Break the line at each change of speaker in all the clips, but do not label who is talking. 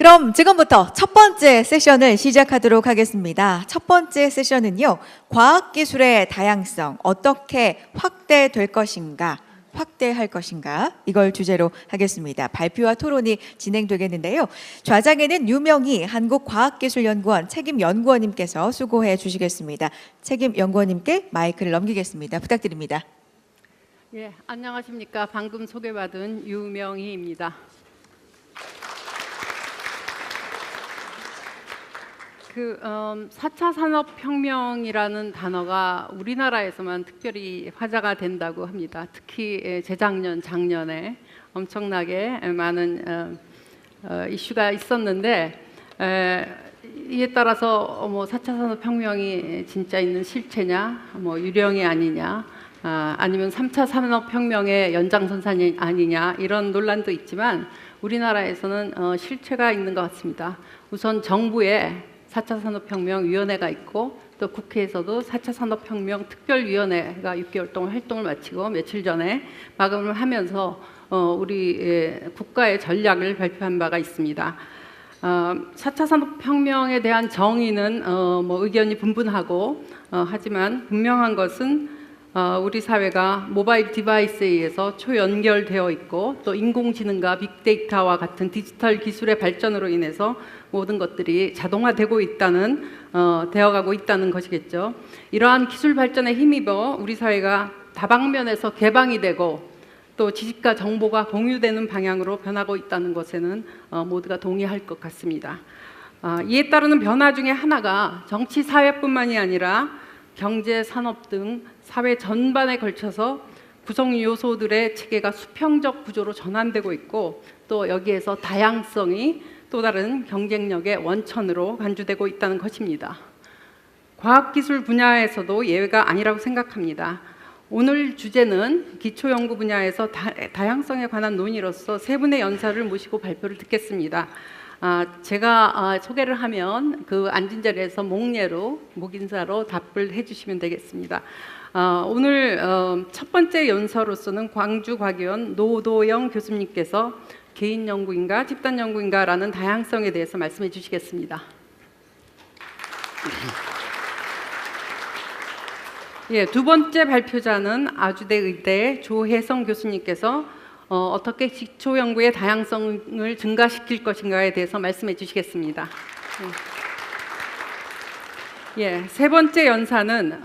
그럼 지금부터 첫 번째 세션을 시작하도록 하겠습니다. 첫 번째 세션은요, 과학기술의 다양성 어떻게 확대될 것인가, 확대할 것인가, 이걸 주제로 하겠습니다. 발표와 토론이 진행되겠는데요. 좌장에는 유명희 한국과학기술연구원 책임연구원님께서 수고해 주시겠습니다. 책임연구원님께 마이크를 넘기겠습니다. 부탁드립니다.
예, 안녕하십니까. 방금 소개받은 유명희입니다. 4차 산업혁명이라는 단어가 우리나라에서만 특별히 화제가 된다고 합니다. 특히 재작년, 작년에 엄청나게 많은 이슈가 있었는데 이에 따라서 4차 산업혁명이 진짜 있는 실체냐, 유령이 아니냐, 아니면 3차 산업혁명의 연장선상이 아니냐 이런 논란도 있지만 우리나라에서는 실체가 있는 것 같습니다. 우선 정부에 4차 산업혁명위원회가 있고 또 국회에서도 4차 산업혁명 특별위원회가 6개월 동안 활동을 마치고 며칠 전에 마감을 하면서 우리 국가의 전략을 발표한 바가 있습니다. 4차 산업혁명에 대한 정의는 의견이 분분하고 하지만 분명한 것은 우리 사회가 모바일 디바이스에 의해서 초연결되어 있고 또 인공지능과 빅데이터와 같은 디지털 기술의 발전으로 인해서 모든 것들이 자동화되고 있다는 되어가고 있다는 것이겠죠. 이러한 기술 발전에 힘입어 우리 사회가 다방면에서 개방이 되고 또 지식과 정보가 공유되는 방향으로 변하고 있다는 것에는 모두가 동의할 것 같습니다. 이에 따르는 변화 중에 하나가 정치 사회뿐만이 아니라 경제, 산업 등 사회 전반에 걸쳐서 구성 요소들의 체계가 수평적 구조로 전환되고 있고 또 여기에서 다양성이 또 다른 경쟁력의 원천으로 간주되고 있다는 것입니다. 과학기술 분야에서도 예외가 아니라고 생각합니다. 오늘 주제는 기초연구 분야에서 다양성에 관한 논의로서 세 분의 연사를 모시고 발표를 듣겠습니다. 제가 소개를 하면 그 앉은 자리에서 목인사로 답을 해주시면 되겠습니다. 오늘 첫 번째 연서로서는 광주과기원 노도영 교수님께서 개인 연구인가 집단 연구인가라는 다양성에 대해서 말씀해 주시겠습니다. 예, 두 번째 발표자는 아주대 의대 조혜성 교수님께서 어떻게 기초연구의 다양성을 증가시킬 것인가에 대해서 말씀해 주시겠습니다. 예, 세 번째 연사는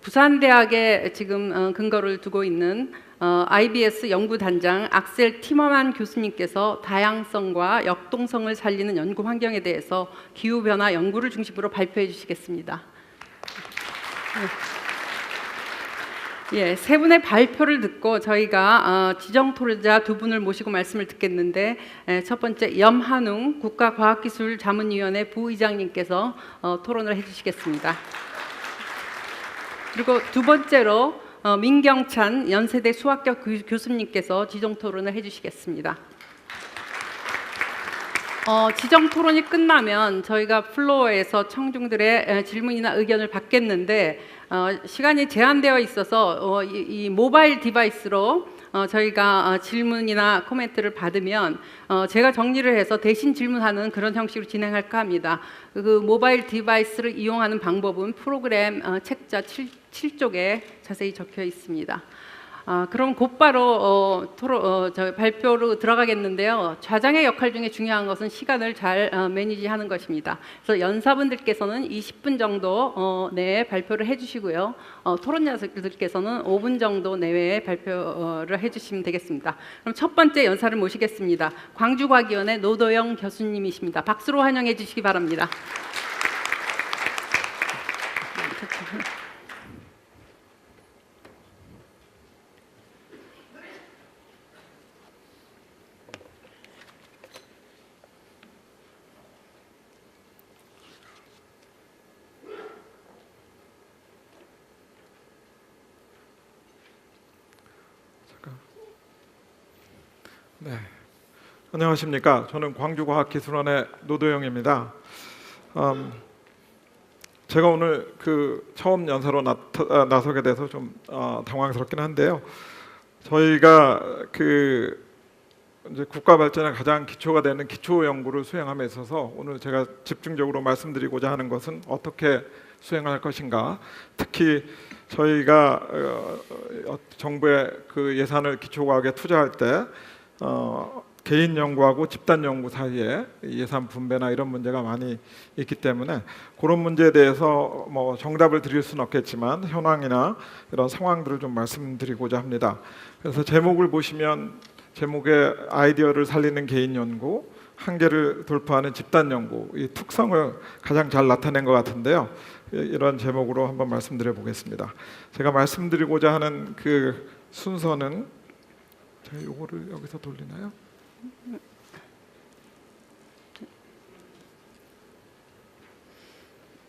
부산대학에 지금 근거를 두고 있는 IBS 연구단장 악셀 티머만 교수님께서 다양성과 역동성을 살리는 연구 환경에 대해서 기후변화 연구를 중심으로 발표해 주시겠습니다. 예, 세 분의 발표를 듣고 저희가 지정 토론자 두 분을 모시고 말씀을 듣겠는데 첫 번째 염한웅 국가과학기술자문위원회 부의장님께서 토론을 해주시겠습니다. 그리고 두 번째로 민경찬 연세대 수학교 교수님께서 지정 토론을 해주시겠습니다. 지정 토론이 끝나면 저희가 플로어에서 청중들의 질문이나 의견을 받겠는데 시간이 제한되어 있어서 이 모바일 디바이스로 저희가 질문이나 코멘트를 받으면 제가 정리를 해서 대신 질문하는 그런 형식으로 진행할까 합니다. 그 모바일 디바이스를 이용하는 방법은 프로그램 책자 7쪽에 자세히 적혀 있습니다. 그럼 곧바로 발표로 들어가겠는데요. 좌장의 역할 중에 중요한 것은 시간을 잘 매니지하는 것입니다. 그래서 연사분들께서는 20분 정도 내에 발표를 해주시고요. 토론자들께서는 5분 정도 내외에 발표를 해주시면 되겠습니다. 그럼 첫 번째 연사를 모시겠습니다. 광주과기원의 노도영 교수님이십니다. 박수로 환영해 주시기 바랍니다.
네, 안녕하십니까. 저는 광주과학기술원의 노도영입니다. 제가 오늘 처음 연사로 나서게 돼서 좀 당황스럽긴 한데요. 저희가 이제 국가 발전의 가장 기초가 되는 기초 연구를 수행함에 있어서 오늘 제가 집중적으로 말씀드리고자 하는 것은 어떻게 수행할 것인가. 특히 저희가 정부의 그 예산을 기초과학에 투자할 때 개인 연구하고 집단 연구 사이에 예산 분배나 이런 문제가 많이 있기 때문에 그런 문제에 대해서 뭐 정답을 드릴 수는 없겠지만 현황이나 이런 상황들을 좀 말씀드리고자 합니다. 그래서 제목을 보시면 제목의 아이디어를 살리는 개인 연구, 한계를 돌파하는 집단 연구, 이 특성을 가장 잘 나타낸 것 같은데요. 이런 제목으로 한번 말씀드려 보겠습니다. 제가 말씀드리고자 하는 그 순서는 제가 요거를 여기서 돌리나요?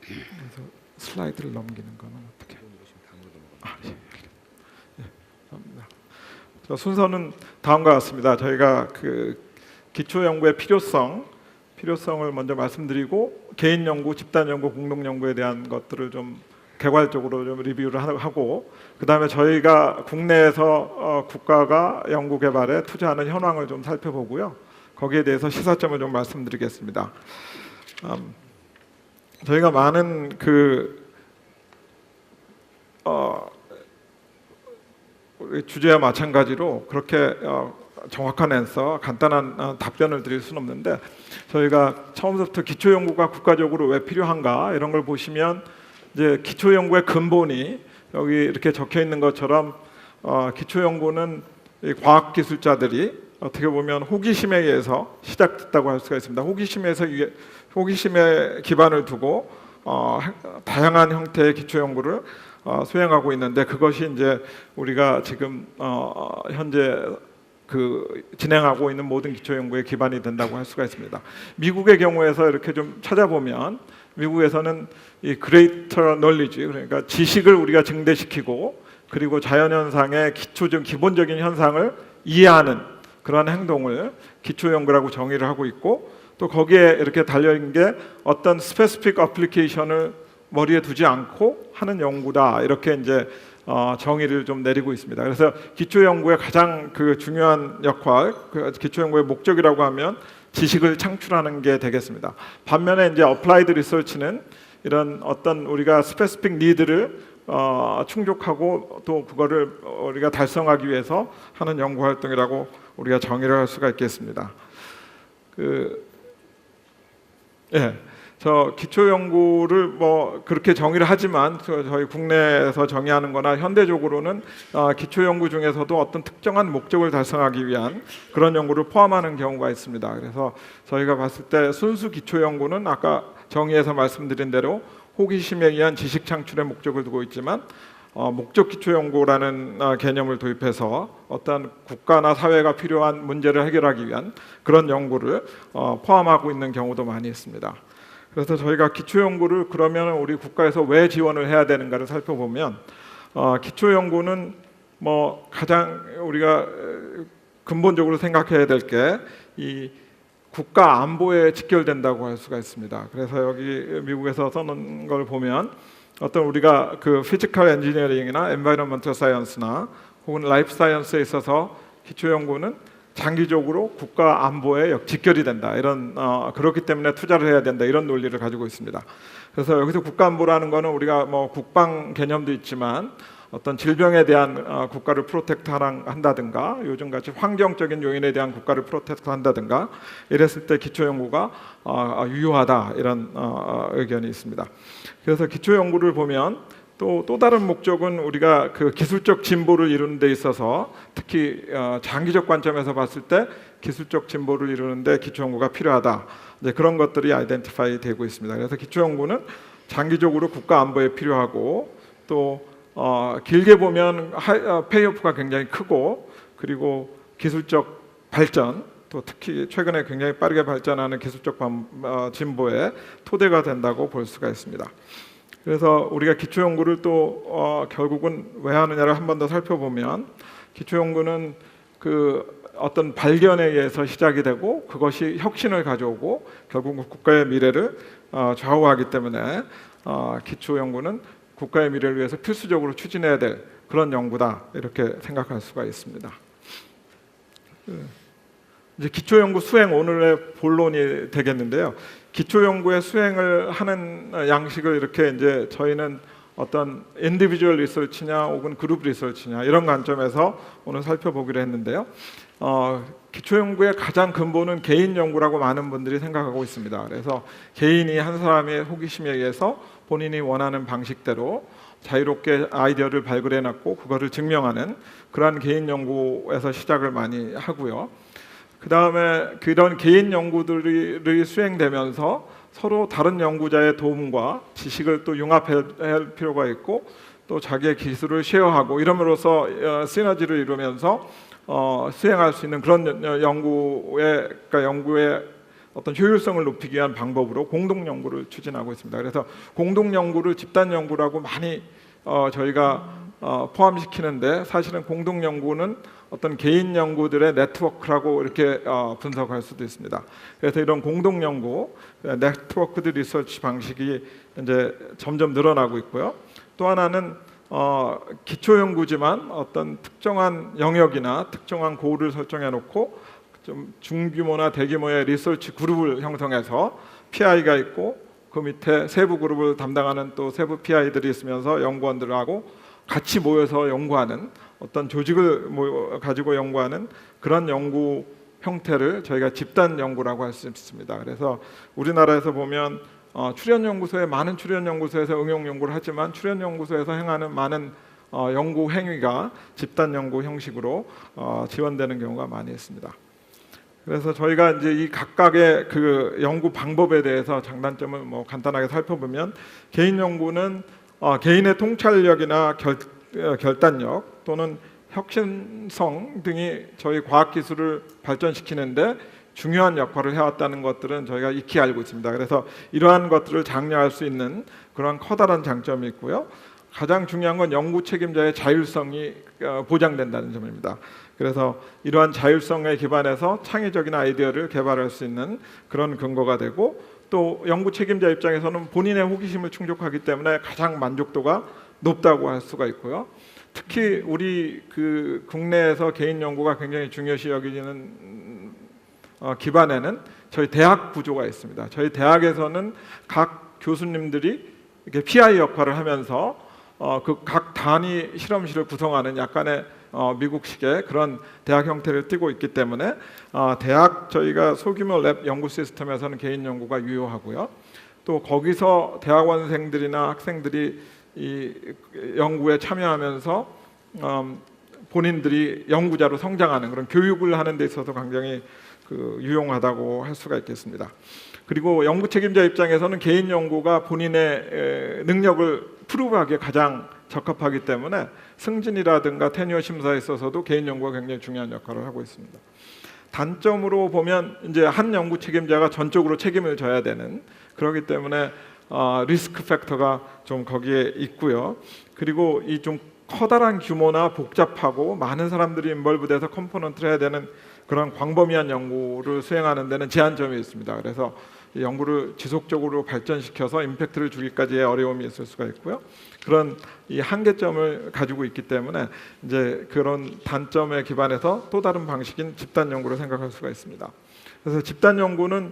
그래서 슬라이드를 넘기는 거는 어떻게? 예, 감사합니다. 순서는 다음과 같습니다. 저희가 그 기초 연구의 필요성을 먼저 말씀드리고 개인 연구, 집단 연구, 공동 연구에 대한 것들을 좀 개괄적으로 좀 리뷰를 하고 그 다음에 저희가 국내에서 국가가 연구 개발에 투자하는 현황을 좀 살펴보고요. 거기에 대해서 시사점을 좀 말씀드리겠습니다. 저희가 많은 우리 주제와 마찬가지로 그렇게 정확한 앤서, 간단한 답변을 드릴 수는 없는데 저희가 처음부터 기초 연구가 국가적으로 왜 필요한가 이런 걸 보시면 이제 기초 연구의 근본이 여기 이렇게 적혀 있는 것처럼 기초 연구는 이 과학 기술자들이 어떻게 보면 호기심에 의해서 시작됐다고 할 수가 있습니다. 호기심에 기반을 두고 다양한 형태의 기초 연구를 수행하고 있는데 그것이 이제 우리가 지금 현재 진행하고 있는 모든 기초 연구의 기반이 된다고 할 수가 있습니다. 미국의 경우에서 이렇게 좀 찾아보면 미국에서는 이 greater knowledge, 그러니까 지식을 우리가 증대시키고 그리고 자연현상의 기본적인 현상을 이해하는 그런 행동을 기초 연구라고 정의를 하고 있고 또 거기에 이렇게 달려 있는 게 어떤 스페시픽 어플리케이션을 머리에 두지 않고 하는 연구다 이렇게 이제 정의를 좀 내리고 있습니다. 그래서 기초 연구의 가장 중요한 역할, 기초 연구의 목적이라고 하면 지식을 창출하는 게 되겠습니다. 반면에 이제 어플라이드 리서치는 이런 어떤 우리가 스페시픽 니드를 충족하고 또 그거를 우리가 달성하기 위해서 하는 연구 활동이라고 우리가 정의를 할 수가 있겠습니다. 저 기초 연구를 뭐 그렇게 정의를 하지만 저희 국내에서 정의하는 거나 현대적으로는 기초 연구 중에서도 어떤 특정한 목적을 달성하기 위한 그런 연구를 포함하는 경우가 있습니다. 그래서 저희가 봤을 때 순수 기초 연구는 아까 정의에서 말씀드린 대로 호기심에 의한 지식 창출의 목적을 두고 있지만 목적 기초 연구라는 개념을 도입해서 어떤 국가나 사회가 필요한 문제를 해결하기 위한 그런 연구를 포함하고 있는 경우도 많이 있습니다. 그래서 저희가 기초 연구를 그러면 우리 국가에서 왜 지원을 해야 되는가를 살펴보면 기초 연구는 뭐 가장 우리가 근본적으로 생각해야 될 게 이 국가 안보에 직결된다고 할 수가 있습니다. 그래서 여기 미국에서 써놓은 걸 보면 어떤 우리가 피지컬 엔지니어링이나 엔바이러먼털 사이언스나 혹은 라이프 사이언스에 있어서 기초 연구는 장기적으로 국가 안보에 직결이 된다. 이런 그렇기 때문에 투자를 해야 된다. 이런 논리를 가지고 있습니다. 그래서 여기서 국가 안보라는 거는 우리가 뭐 국방 개념도 있지만 어떤 질병에 대한 국가를 프로텍트 한다든가 요즘 같이 환경적인 요인에 대한 국가를 프로텍트 한다든가 이랬을 때 기초 연구가 유효하다. 이런 의견이 있습니다. 그래서 기초 연구를 보면 또 다른 목적은 우리가 기술적 진보를 이루는 데 있어서 특히 장기적 관점에서 봤을 때 기술적 진보를 이루는 데 기초 연구가 필요하다. 이제 그런 것들이 아이덴티파이 되고 있습니다. 그래서 기초 연구는 장기적으로 국가 안보에 필요하고 또 길게 보면 페이오프가 굉장히 크고 그리고 기술적 발전 또 특히 최근에 굉장히 빠르게 발전하는 기술적 진보의 토대가 된다고 볼 수가 있습니다. 그래서 우리가 기초 연구를 또 결국은 왜 하느냐를 한 번 더 살펴보면 기초 연구는 어떤 발견에 의해서 시작이 되고 그것이 혁신을 가져오고 결국은 국가의 미래를 좌우하기 때문에 기초 연구는 국가의 미래를 위해서 필수적으로 추진해야 될 그런 연구다 이렇게 생각할 수가 있습니다. 이제 기초연구 수행 오늘의 본론이 되겠는데요. 기초연구의 수행을 하는 양식을 이렇게 이제 저희는 어떤 인디비주얼 리서치냐 혹은 그룹 리서치냐 이런 관점에서 오늘 살펴보기로 했는데요. 기초연구의 가장 근본은 개인 연구라고 많은 분들이 생각하고 있습니다. 그래서 개인이 한 사람의 호기심에 의해서 본인이 원하는 방식대로 자유롭게 아이디어를 발굴해놨고 그거를 증명하는 그러한 개인 연구에서 시작을 많이 하고요. 그 다음에 그런 개인 연구들이 수행되면서 서로 다른 연구자의 도움과 지식을 또 융합할 필요가 있고 또 자기의 기술을 쉐어하고 이름으로써 시너지를 이루면서 수행할 수 있는 그런 그러니까 연구의 어떤 효율성을 높이기 위한 방법으로 공동 연구를 추진하고 있습니다. 그래서 공동 연구를 집단 연구라고 많이 저희가 포함시키는데 사실은 공동 연구는 어떤 개인 연구들의 네트워크라고 이렇게 분석할 수도 있습니다. 그래서 이런 공동 연구, 네트워크드 리서치 방식이 이제 점점 늘어나고 있고요. 또 하나는 기초 연구지만 어떤 특정한 영역이나 특정한 고를 설정해 놓고 좀 중규모나 대규모의 리서치 그룹을 형성해서 PI가 있고 그 밑에 세부 그룹을 담당하는 또 세부 PI들이 있으면서 연구원들하고 같이 모여서 연구하는 어떤 조직을 가지고 연구하는 그런 연구 형태를 저희가 집단 연구라고 할 수 있습니다. 그래서 우리나라에서 보면 많은 출연 연구소에서 응용 연구를 하지만 출연 연구소에서 행하는 많은 연구 행위가 집단 연구 형식으로 지원되는 경우가 많이 있습니다. 그래서 저희가 이제 이 각각의 그 연구 방법에 대해서 장단점을 간단하게 살펴보면 개인 연구는 개인의 통찰력이나 결단력 또는 혁신성 등이 저희 과학 기술을 발전시키는데 중요한 역할을 해왔다는 것들은 저희가 익히 알고 있습니다. 그래서 이러한 것들을 장려할 수 있는 그런 커다란 장점이 있고요. 가장 중요한 건 연구 책임자의 자율성이 보장된다는 점입니다. 그래서 이러한 자율성에 기반해서 창의적인 아이디어를 개발할 수 있는 그런 근거가 되고 또 연구 책임자 입장에서는 본인의 호기심을 충족하기 때문에 가장 만족도가 높다고 할 수가 있고요. 특히 우리 그 국내에서 개인 연구가 굉장히 중요시 여기는 기반에는 저희 대학 구조가 있습니다. 저희 대학에서는 각 교수님들이 이렇게 PI 역할을 하면서 그 각 단위 실험실을 구성하는 약간의 미국식의 그런 대학 형태를 띠고 있기 때문에 대학 저희가 소규모 랩 연구 시스템에서는 개인 연구가 유효하고요. 또 거기서 대학원생들이나 학생들이 이 연구에 참여하면서 본인들이 연구자로 성장하는 그런 교육을 하는 데 있어서 굉장히 유용하다고 할 수가 있겠습니다. 그리고 연구 책임자 입장에서는 개인 연구가 본인의 능력을 프루브하기에 가장 적합하기 때문에 승진이라든가 테뉴어 심사에 있어서도 개인 연구가 굉장히 중요한 역할을 하고 있습니다. 단점으로 보면 이제 한 연구 책임자가 전적으로 책임을 져야 되는 그렇기 때문에 리스크 팩터가 좀 거기에 있고요. 그리고 이 좀 커다란 규모나 복잡하고 많은 사람들이 인벌브돼서 컴포넌트를 해야 되는 그런 광범위한 연구를 수행하는 데는 제한점이 있습니다. 그래서 이 연구를 지속적으로 발전시켜서 임팩트를 주기까지의 어려움이 있을 수가 있고요. 그런 이 한계점을 가지고 있기 때문에 이제 그런 단점에 기반해서 또 다른 방식인 집단 연구를 생각할 수가 있습니다. 그래서 집단 연구는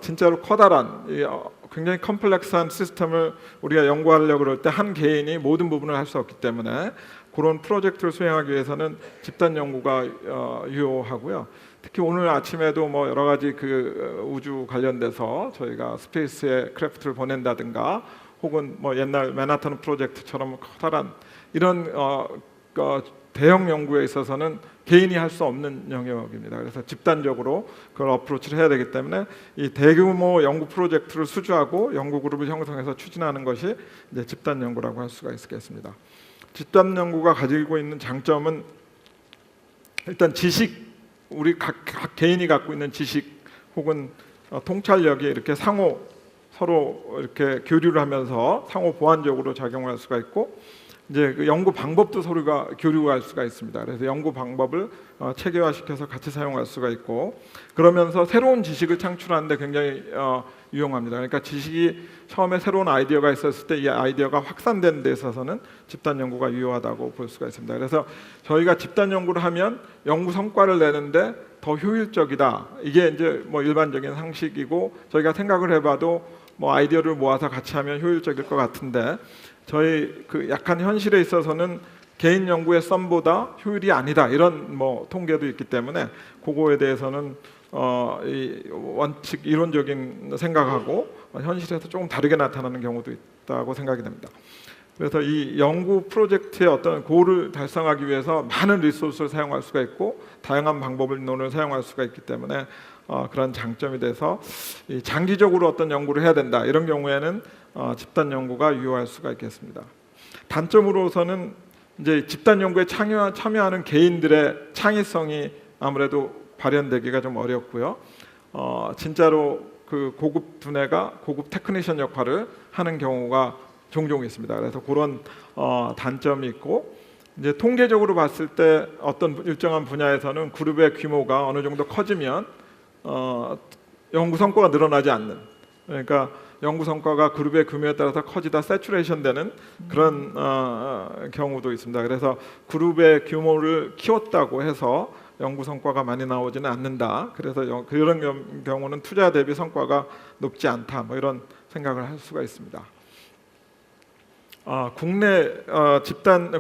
진짜로 커다란 굉장히 컴플렉스한 시스템을 우리가 연구하려고 그럴 때 한 개인이 모든 부분을 할 수 없기 때문에 그런 프로젝트를 수행하기 위해서는 집단 연구가 유효하고요. 특히 오늘 아침에도 여러 가지 그 우주 관련돼서 저희가 스페이스에 크래프트를 보낸다든가 혹은 옛날 맨하탄 프로젝트처럼 커다란 이런 대형 연구에 있어서는 개인이 할 수 없는 영역입니다. 그래서 집단적으로 그걸 어프로치를 해야 되기 때문에 이 대규모 연구 프로젝트를 수주하고 연구 그룹을 형성해서 추진하는 것이 이제 집단 연구라고 할 수가 있겠습니다. 집단 연구가 가지고 있는 장점은 일단 지식, 우리 각 개인이 갖고 있는 지식 혹은 통찰력이 이렇게 서로 이렇게 교류를 하면서 상호 보완적으로 작용할 수가 있고 이제 그 연구 방법도 서로가 교류할 수가 있습니다. 그래서 연구 방법을 체계화시켜서 같이 사용할 수가 있고 그러면서 새로운 지식을 창출하는데 굉장히 유용합니다. 그러니까 지식이 처음에 새로운 아이디어가 있었을 때 이 아이디어가 확산되는 데 있어서는 집단 연구가 유효하다고 볼 수가 있습니다. 그래서 저희가 집단 연구를 하면 연구 성과를 내는데 더 효율적이다. 이게 이제 뭐 일반적인 상식이고 저희가 생각을 해봐도 뭐 아이디어를 모아서 같이 하면 효율적일 것 같은데 저희 그 약한 현실에 있어서는 개인 연구의 썸보다 효율이 아니다 이런 뭐 통계도 있기 때문에 그거에 대해서는 이 원칙 이론적인 생각하고 현실에서 조금 다르게 나타나는 경우도 있다고 생각이 됩니다. 그래서 이 연구 프로젝트의 어떤 고를 달성하기 위해서 많은 리소스를 사용할 수가 있고 다양한 방법론을 사용할 수가 있기 때문에 그런 장점이 돼서 이 장기적으로 어떤 연구를 해야 된다 이런 경우에는 집단 연구가 유효할 수가 있겠습니다. 단점으로서는 이제 집단 연구에 참여하는 개인들의 창의성이 아무래도 발현되기가 좀 어렵고요. 진짜로 그 고급 두뇌가 고급 테크니션 역할을 하는 경우가 종종 있습니다. 그래서 그런 단점이 있고 이제 통계적으로 봤을 때 어떤 일정한 분야에서는 그룹의 규모가 어느 정도 커지면 연구 성과가 늘어나지 않는 그러니까 연구 성과가 그룹의 규모에 따라서 커지다 세츄레이션 되는 그런 경우도 있습니다. 그래서 그룹의 규모를 키웠다고 해서 연구 성과가 많이 나오지는 않는다. 그래서 그런 경우는 투자 대비 성과가 높지 않다. 뭐 이런 생각을 할 수가 있습니다.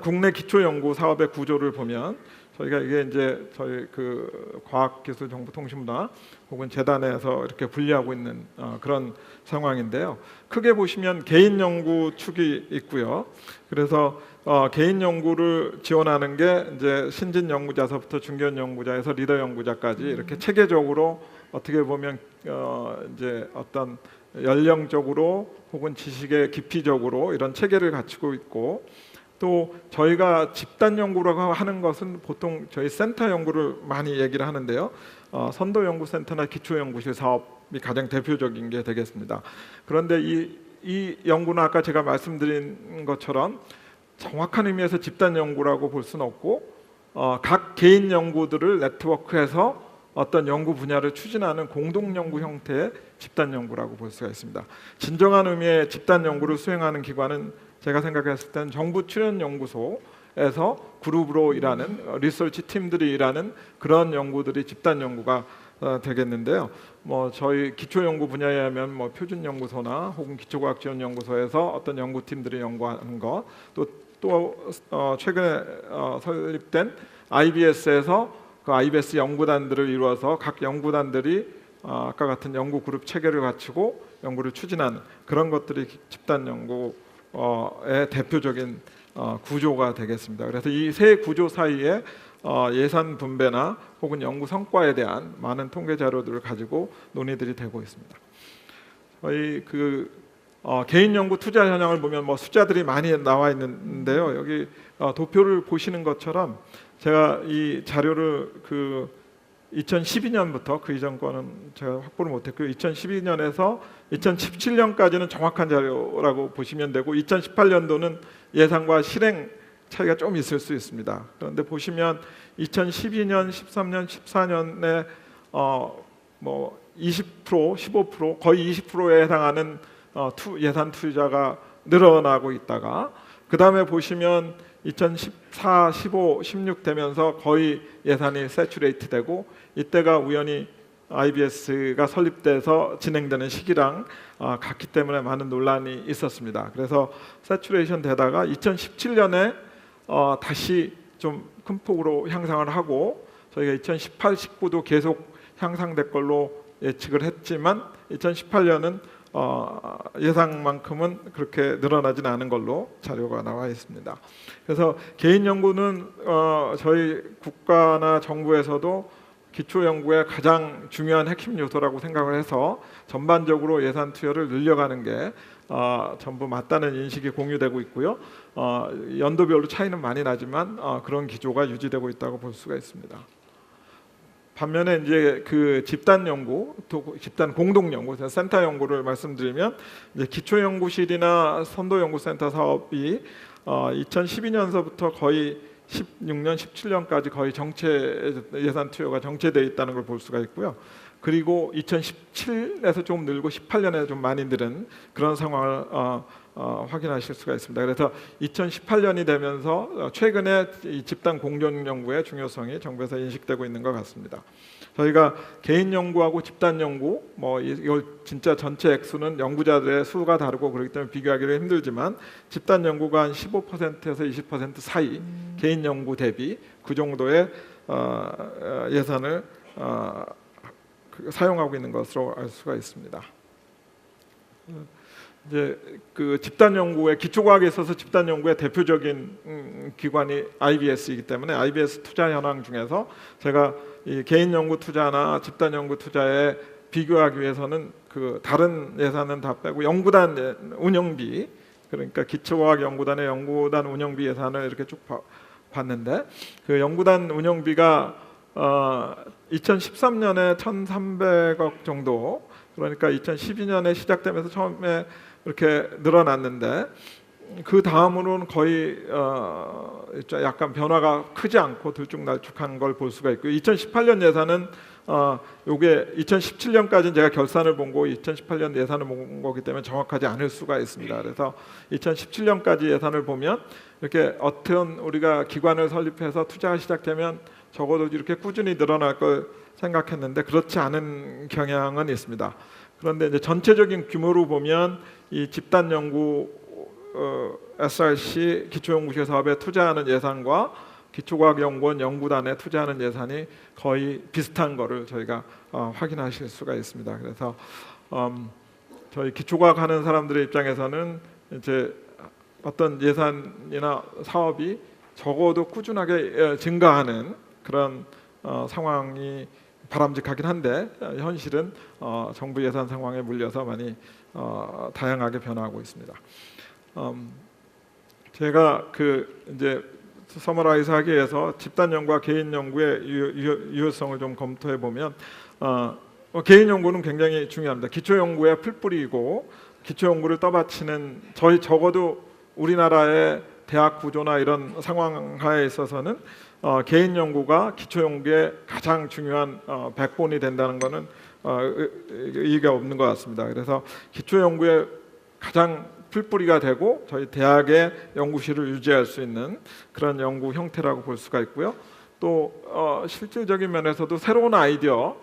국내 기초 연구 사업의 구조를 보면 저희가 이게 이제 저희 그 과학기술정보통신부나 혹은 재단에서 이렇게 분리하고 있는 그런 상황인데요. 크게 보시면 개인 연구 축이 있고요. 그래서 개인 연구를 지원하는 게 이제 신진 연구자서부터 중견 연구자에서 리더 연구자까지 이렇게 체계적으로 어떻게 보면 이제 어떤 연령적으로 혹은 지식의 깊이적으로 이런 체계를 갖추고 있고 또 저희가 집단 연구라고 하는 것은 보통 저희 센터 연구를 많이 얘기를 하는데요. 선도연구센터나 기초연구실 사업이 가장 대표적인 게 되겠습니다. 그런데 이 연구는 아까 제가 말씀드린 것처럼 정확한 의미에서 집단 연구라고 볼 수는 없고 각 개인 연구들을 네트워크해서 어떤 연구 분야를 추진하는 공동 연구 형태의 집단 연구라고 볼 수가 있습니다. 진정한 의미의 집단 연구를 수행하는 기관은 제가 생각했을 때는 정부 출연 연구소에서 그룹으로 일하는 리서치 팀들이 일하는 그런 연구들이 집단 연구가 되겠는데요. 뭐 저희 기초 연구 분야에 하면 뭐 표준 연구소나 혹은 기초과학 지원 연구소에서 어떤 연구팀들이 연구하는 것, 또 최근에 설립된 IBS에서 그 IBS 연구단들을 이루어서 각 연구단들이 아까 같은 연구 그룹 체계를 갖추고 연구를 추진하는 그런 것들이 집단 연구의 대표적인 구조가 되겠습니다. 그래서 이 세 구조 사이에 예산 분배나 혹은 연구 성과에 대한 많은 통계 자료들을 가지고 논의들이 되고 있습니다. 저희 개인 연구 투자 현황을 보면 뭐 숫자들이 많이 나와 있는데요. 여기 도표를 보시는 것처럼 제가 이 자료를 2012년부터 그 이전 거는 제가 확보를 못했고요. 2012년에서 2017년까지는 정확한 자료라고 보시면 되고 2018년도는 예상과 실행 차이가 좀 있을 수 있습니다. 그런데 보시면 2012년, 13년, 14년에 뭐 20%, 15% 거의 20%에 해당하는 예산 투자가 늘어나고 있다가 그 다음에 보시면 2014, 15, 16 되면서 거의 예산이 세츄레이트 되고 이때가 우연히 IBS가 설립돼서 진행되는 시기랑 같기 때문에 많은 논란이 있었습니다. 그래서 세츄레이션 되다가 2017년에 다시 좀 큰 폭으로 향상을 하고 저희가 2018, 19도 계속 향상될 걸로 예측을 했지만 2018년은 예상만큼은 그렇게 늘어나지는 않은 걸로 자료가 나와 있습니다. 그래서 개인 연구는 저희 국가나 정부에서도 기초 연구의 가장 중요한 핵심 요소라고 생각을 해서 전반적으로 예산 투여를 늘려가는 게 전부 맞다는 인식이 공유되고 있고요. 연도별로 차이는 많이 나지만 그런 기조가 유지되고 있다고 볼 수가 있습니다. 반면에 이제 그 집단 연구, 또 집단 공동 연구, 센터 연구를 말씀드리면 이제 기초 연구실이나 선도 연구센터 사업이 2012년서부터 거의 16년, 17년까지 거의 정체 예산 투여가 정체되어 있다는 걸 볼 수가 있고요. 그리고 2017에서 조금 늘고 18년에 좀 많이 늘은 그런 상황을 확인하실 수가 있습니다. 그래서 2018년이 되면서 최근에 이 집단 공존 연구의 중요성이 정부에서 인식되고 있는 것 같습니다. 저희가 개인 연구하고 집단 연구, 뭐 이걸 진짜 전체 액수는 연구자들의 수가 다르고 그렇기 때문에 비교하기가 힘들지만 집단 연구가 한 15%에서 20% 사이 개인 연구 대비 그 정도의 예산을 사용하고 있는 것으로 알 수가 있습니다. 이제 그 집단 연구의 기초과학에 있어서 집단 연구의 대표적인 기관이 IBS이기 때문에 IBS 투자 현황 중에서 제가 이 개인 연구 투자나 집단 연구 투자에 비교하기 위해서는 그 다른 예산은 다 빼고 연구단 운영비, 그러니까 기초과학 연구단의 연구단 운영비 예산을 이렇게 쭉 봤는데 그 연구단 운영비가 2013년에 1,300억 정도, 그러니까 2012년에 시작되면서 처음에 이렇게 늘어났는데 그 다음으로는 거의 약간 변화가 크지 않고 들쭉날쭉한 걸 볼 수가 있고요. 2018년 예산은 요게 2017년까지는 제가 결산을 본 거 2018년 예산을 본 거기 때문에 정확하지 않을 수가 있습니다. 그래서 2017년까지 예산을 보면 이렇게 어떤 우리가 기관을 설립해서 투자가 시작되면 적어도 이렇게 꾸준히 늘어날 걸 생각했는데 그렇지 않은 경향은 있습니다. 그런데 이제 전체적인 규모로 보면 이 집단 연구 SRC 기초연구실 사업에 투자하는 예산과 기초과학연구원 연구단에 투자하는 예산이 거의 비슷한 거를 저희가 확인하실 수가 있습니다. 그래서 저희 기초과학 하는 사람들의 입장에서는 이제 어떤 예산이나 사업이 적어도 꾸준하게 증가하는 그런 상황이 바람직하긴 한데 현실은 정부 예산 상황에 물려서 많이 다양하게 변화하고 있습니다. 제가 그 이제 서머라이즈하기 위해서 집단 연구와 개인 연구의 유효성을 좀 검토해 보면 개인 연구는 굉장히 중요합니다. 기초 연구의 풀뿌리이고 기초 연구를 떠받치는 저희 적어도 우리나라의 대학 구조나 이런 상황하에 있어서는 개인 연구가 기초 연구의 가장 중요한 백본이 된다는 것은 의의가 없는 것 같습니다. 그래서 기초 연구의 가장 풀뿌리가 되고 저희 대학의 연구실을 유지할 수 있는 그런 연구 형태라고 볼 수가 있고요. 또 실질적인 면에서도 새로운 아이디어는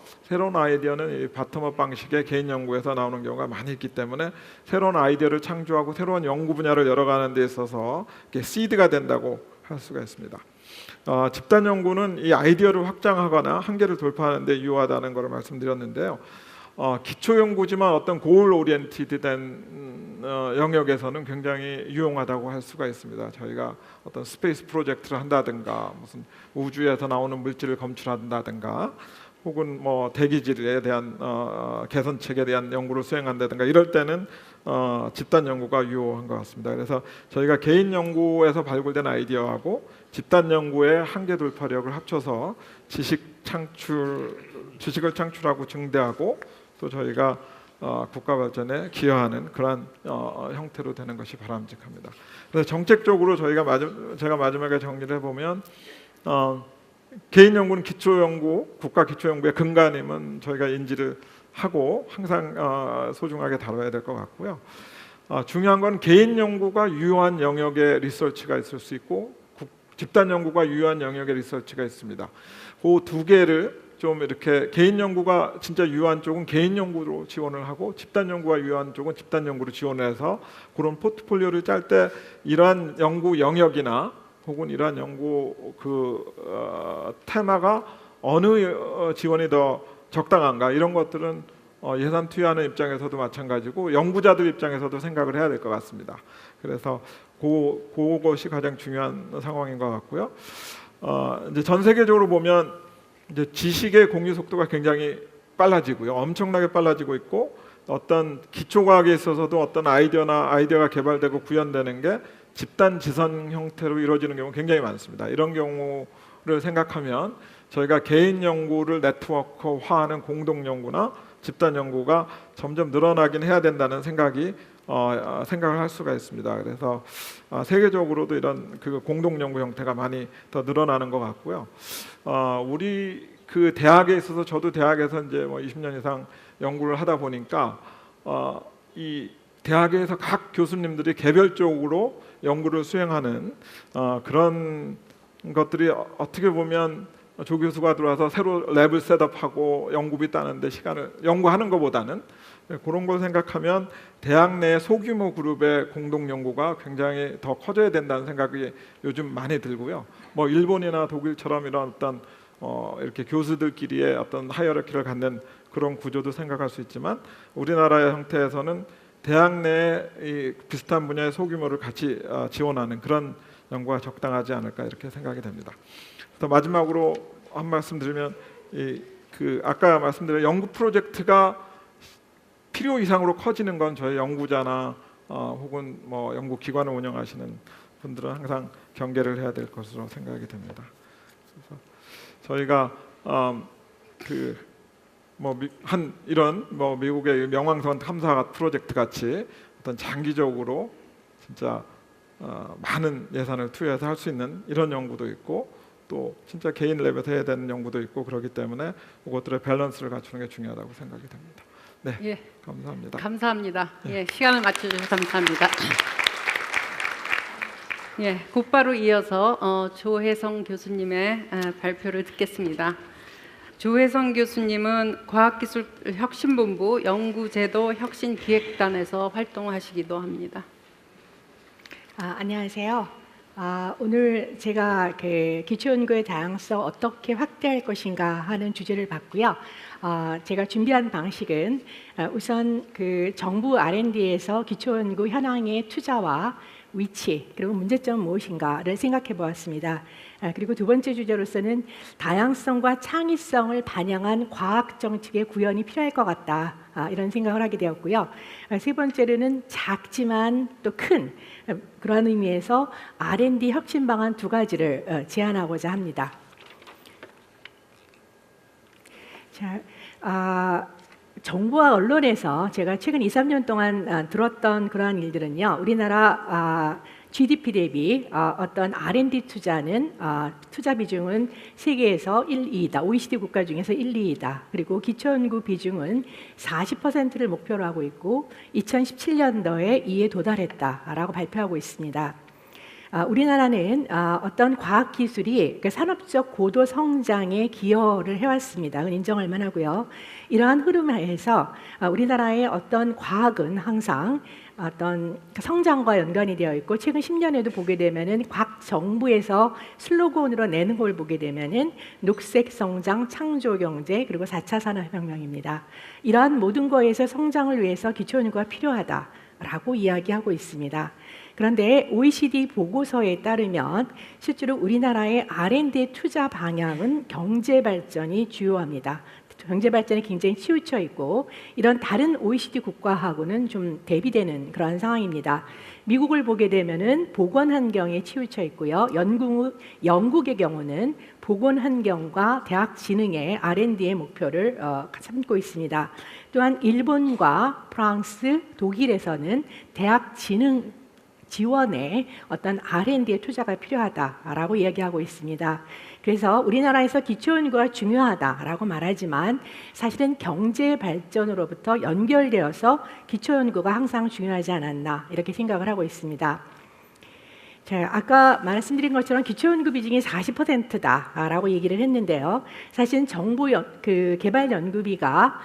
이 바텀업 방식의 개인 연구에서 나오는 경우가 많이 있기 때문에 새로운 아이디어를 창조하고 새로운 연구 분야를 열어가는 데 있어서 이렇게 시드가 된다고 할 수가 있습니다. 집단 연구는 이 아이디어를 확장하거나 한계를 돌파하는 데 유효하다는 것을 말씀드렸는데요. 기초 연구지만 어떤 고울 오리엔티드된 영역에서는 굉장히 유용하다고 할 수가 있습니다. 저희가 어떤 스페이스 프로젝트를 한다든가 무슨 우주에서 나오는 물질을 검출한다든가 혹은 뭐 대기질에 대한 개선책에 대한 연구를 수행한다든가 이럴 때는 집단 연구가 유효한 것 같습니다. 그래서 저희가 개인 연구에서 발굴된 아이디어하고 집단 연구의 한계 돌파력을 합쳐서 지식을 창출하고 증대하고 또 저희가 국가 발전에 기여하는 그러한 형태로 되는 것이 바람직합니다. 그래서 정책적으로 제가 마지막에 정리를 해보면 개인 연구는 기초 연구, 국가 기초 연구의 근간임은 저희가 인지를 하고 항상 소중하게 다뤄야 될 것 같고요. 중요한 건 개인 연구가 유효한 영역의 리서치가 있을 수 있고 집단 연구가 유효한 영역의 리서치가 있습니다. 그 두 개를 좀 이렇게 개인 연구가 진짜 유효한 쪽은 개인 연구로 지원을 하고 집단 연구가 유효한 쪽은 집단 연구로 지원해서 그런 포트폴리오를 짤 때 이러한 연구 영역이나 혹은 이러한 연구 테마가 어느 지원이 더 적당한가 이런 것들은 예산 투여하는 입장에서도 마찬가지고 연구자들 입장에서도 생각을 해야 될 것 같습니다. 그래서 그것이 가장 중요한 상황인 것 같고요. 이제 전 세계적으로 보면 이제 지식의 공유 속도가 굉장히 빨라지고요, 엄청나게 빨라지고 있고 어떤 기초 과학에 있어서도 어떤 아이디어가 개발되고 구현되는 게 집단 지선 형태로 이루어지는 경우 굉장히 많습니다. 이런 경우를 생각하면 저희가 개인 연구를 네트워크화하는 공동 연구나 집단 연구가 점점 늘어나긴 해야 된다는 생각을 할 수가 있습니다. 그래서 세계적으로도 이런 그 공동 연구 형태가 많이 더 늘어나는 것 같고요. 우리 그 대학에 있어서 저도 대학에서 이제 뭐 20년 이상 연구를 하다 보니까 이 대학에서 각 교수님들이 개별적으로 연구를 수행하는 그런 것들이 어떻게 보면 조 교수가 들어와서 새로 랩을 셋업하고 연구비 따는데 시간을 연구하는 것보다는 그런 걸 생각하면 대학 내 소규모 그룹의 공동 연구가 굉장히 더 커져야 된다는 생각이 요즘 많이 들고요. 뭐 일본이나 독일처럼 이런 어떤 이렇게 교수들끼리의 어떤 하이어르키를 갖는 그런 구조도 생각할 수 있지만 우리나라의 형태에서는 대학 내에 비슷한 분야의 소규모를 같이 지원하는 그런 연구가 적당하지 않을까 이렇게 생각이 됩니다. 그래서 마지막으로 한 말씀 드리면 아까 말씀드린 연구 프로젝트가 필요 이상으로 커지는 건 저희 연구자나 혹은 뭐 연구 기관을 운영하시는 분들은 항상 경계를 해야 될 것으로 생각이 됩니다. 그래서 저희가 이런 미국의 명왕성 탐사 프로젝트 같이 어떤 장기적으로 진짜 많은 예산을 투여해서 할 수 있는 이런 연구도 있고 또 진짜 개인 랩에서 해야 되는 연구도 있고 그렇기 때문에 그것들의 밸런스를 갖추는 게 중요하다고 생각이 됩니다. 네,
예,
감사합니다.
감사합니다. 예, 시간을 맞춰주셔서 감사합니다. 예, 곧바로 이어서 조혜성 교수님의 발표를 듣겠습니다. 조혜성 교수님은 과학기술혁신본부 연구제도 혁신기획단에서 활동하시기도 합니다.
안녕하세요. 오늘 제가 기초연구의 다양성 어떻게 확대할 것인가 하는 주제를 받고요. 제가 준비한 방식은 우선 정부 R&D에서 기초연구 현황의 투자와 위치 그리고 문제점은 무엇인가를 생각해 보았습니다. 그리고 두 번째 주제로서는 다양성과 창의성을 반영한 과학 정책의 구현이 필요할 것 같다 이런 생각을 하게 되었고요. 세 번째로는 작지만 또 큰 그런 의미에서 R&D 혁신 방안 두 가지를 제안하고자 합니다. 자, 정부와 언론에서 제가 최근 2, 3년 동안 들었던 그러한 일들은요. 우리나라 GDP 대비 어떤 R&D 투자는 투자 비중은 세계에서 1, 2이다. OECD 국가 중에서 1, 2이다. 그리고 기초연구 비중은 40%를 목표로 하고 있고 2017년도에 2에 도달했다라고 발표하고 있습니다. 우리나라는 어떤 과학기술이 산업적 고도 성장에 기여를 해왔습니다. 인정할 만하고요. 이러한 흐름 하에서 우리나라의 어떤 과학은 항상 어떤 성장과 연관이 되어 있고 최근 10년에도 보게 되면은 각 정부에서 슬로건으로 내는 걸 보게 되면은 녹색 성장, 창조 경제 그리고 4차 산업혁명입니다. 이러한 모든 거에서 성장을 위해서 기초연구가 필요하다라고 이야기하고 있습니다. 그런데 OECD 보고서에 따르면 실제로 우리나라의 R&D 투자 방향은 경제 발전이 주요합니다. 경제 발전이 굉장히 치우쳐 있고 이런 다른 OECD 국가하고는 좀 대비되는 그런 상황입니다. 미국을 보게 되면은 보건 환경에 치우쳐 있고요. 영국의 경우는 보건 환경과 대학 진흥의 R&D의 목표를 삼고 있습니다. 또한 일본과 프랑스, 독일에서는 대학 진흥 지원에 어떤 R&D의 투자가 필요하다라고 이야기하고 있습니다. 그래서 우리나라에서 기초연구가 중요하다라고 말하지만 사실은 경제 발전으로부터 연결되어서 기초연구가 항상 중요하지 않았나 이렇게 생각을 하고 있습니다. 자, 아까 말씀드린 것처럼 기초연구 비중이 40%다라고 얘기를 했는데요. 사실 정부 개발 연구비가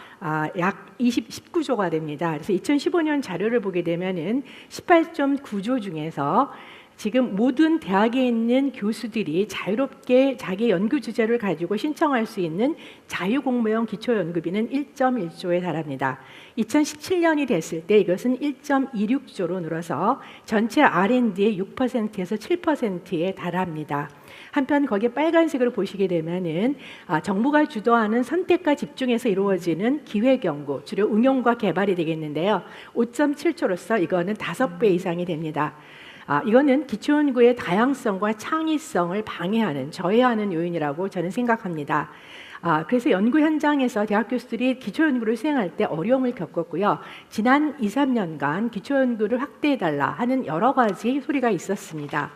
약 19조가 됩니다. 그래서 2015년 자료를 보게 되면은 18.9조 중에서 지금 모든 대학에 있는 교수들이 자유롭게 자기 연구 주제를 가지고 신청할 수 있는 자유공모형 기초연구비는 1.1조에 달합니다. 2017년이 됐을 때 이것은 1.26조로 늘어서 전체 R&D의 6%에서 7%에 달합니다. 한편 거기에 빨간색으로 보시게 되면은 정부가 주도하는 선택과 집중해서 이루어지는 기획 연구, 주로 응용과 개발이 되겠는데요. 5.7조로서 이거는 5배 이상이 됩니다. 이거는 기초연구의 다양성과 창의성을 방해하는, 저해하는 요인이라고 저는 생각합니다. 그래서 연구 현장에서 대학 교수들이 기초연구를 수행할 때 어려움을 겪었고요. 지난 2, 3년간 기초연구를 확대해달라 하는 여러 가지 소리가 있었습니다.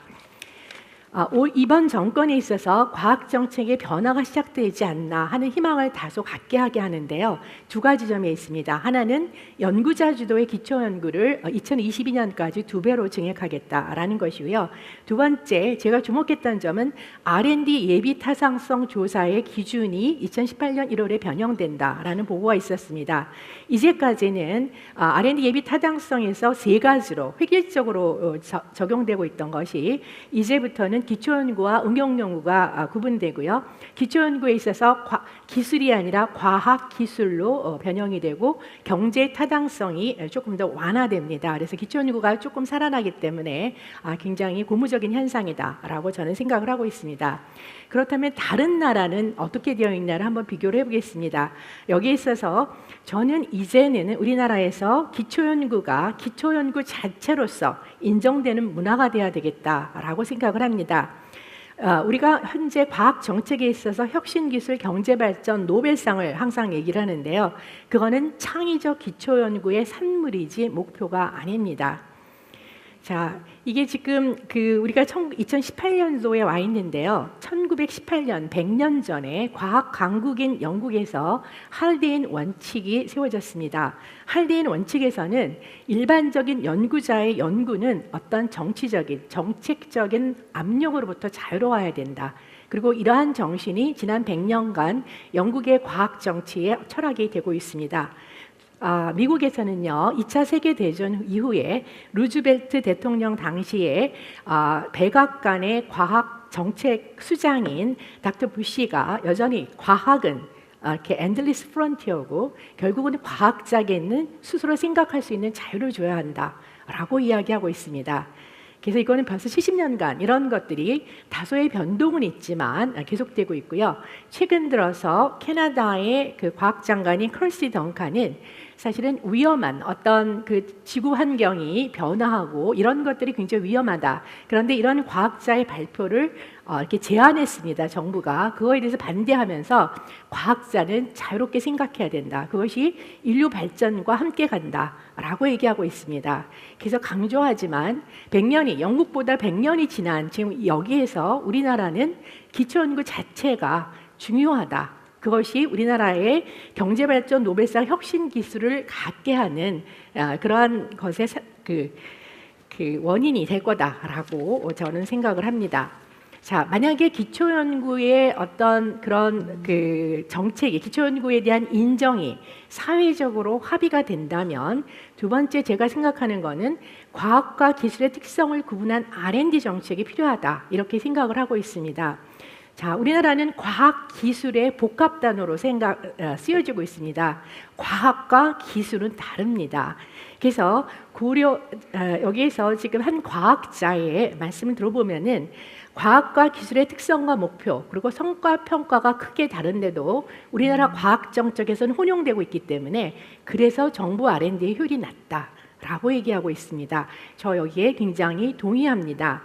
이번 정권에 있어서 과학 정책의 변화가 시작되지 않나 하는 희망을 다소 갖게 하게 하는데요. 두 가지 점이 있습니다. 하나는 연구자 주도의 기초 연구를 2022년까지 2배로 증액하겠다라는 것이고요. 두 번째, 제가 주목했던 점은 R&D 예비 타당성 조사의 기준이 2018년 1월에 변형된다라는 보고가 있었습니다. 이제까지는 R&D 예비 타당성에서 세 가지로 획일적으로 적용되고 있던 것이 이제부터는 기초연구와 응용연구가 구분되고요. 기초연구에 있어서 기술이 아니라 과학기술로 변형이 되고 경제 타당성이 조금 더 완화됩니다. 그래서 기초연구가 조금 살아나기 때문에 굉장히 고무적인 현상이다라고 저는 생각을 하고 있습니다. 그렇다면 다른 나라는 어떻게 되어 있나를 한번 비교를 해보겠습니다. 여기에 있어서 저는 이제는 우리나라에서 기초연구가 기초연구 자체로서 인정되는 문화가 되어야 되겠다라고 생각을 합니다. 우리가 현재 과학 정책에 있어서 혁신기술 경제발전 노벨상을 항상 얘기를 하는데요. 그거는 창의적 기초연구의 산물이지 목표가 아닙니다. 자, 이게 지금 우리가 2018년도에 와 있는데요. 1918년 100년 전에 과학 강국인 영국에서 할데인 원칙이 세워졌습니다. 할데인 원칙에서는 일반적인 연구자의 연구는 어떤 정책적인 압력으로부터 자유로워야 된다. 그리고 이러한 정신이 지난 100년간 영국의 과학 정치의 철학이 되고 있습니다. 미국에서는요, 2차 세계대전 이후에 루즈벨트 대통령 당시에 백악관의 과학 정책 수장인 닥터 부시가 여전히 과학은 이렇게 엔들리스 프론티어고 결국은 과학자에게는 스스로 생각할 수 있는 자유를 줘야 한다라고 이야기하고 있습니다. 그래서 이거는 벌써 70년간 이런 것들이 다소의 변동은 있지만 계속되고 있고요. 최근 들어서 캐나다의 그 과학장관인 컬시 덩칸은 사실은 위험한 어떤 그 지구 환경이 변화하고 이런 것들이 굉장히 위험하다. 그런데 이런 과학자의 발표를 이렇게 제안했습니다. 정부가 그거에 대해서 반대하면서 과학자는 자유롭게 생각해야 된다. 그것이 인류 발전과 함께 간다라고 얘기하고 있습니다. 그래서 강조하지만 100년이 영국보다 100년이 지난 지금 여기에서 우리나라는 기초연구 자체가 중요하다. 그것이 우리나라의 경제발전 노벨상 혁신 기술을 갖게 하는 그러한 것의 그 원인이 될 거다라고 저는 생각을 합니다. 자, 만약에 기초연구의 어떤 그런 그 정책이 기초연구에 대한 인정이 사회적으로 합의가 된다면 두 번째 제가 생각하는 거는 과학과 기술의 특성을 구분한 R&D 정책이 필요하다 이렇게 생각을 하고 있습니다. 자, 우리나라는 과학 기술의 복합 단어로 쓰여지고 있습니다. 과학과 기술은 다릅니다. 그래서 여기에서 지금 한 과학자의 말씀을 들어보면은 과학과 기술의 특성과 목표 그리고 성과 평가가 크게 다른데도 우리나라 과학 정책에서는 혼용되고 있기 때문에 그래서 정부 R&D의 효율이 낮다라고 얘기하고 있습니다. 저 여기에 굉장히 동의합니다.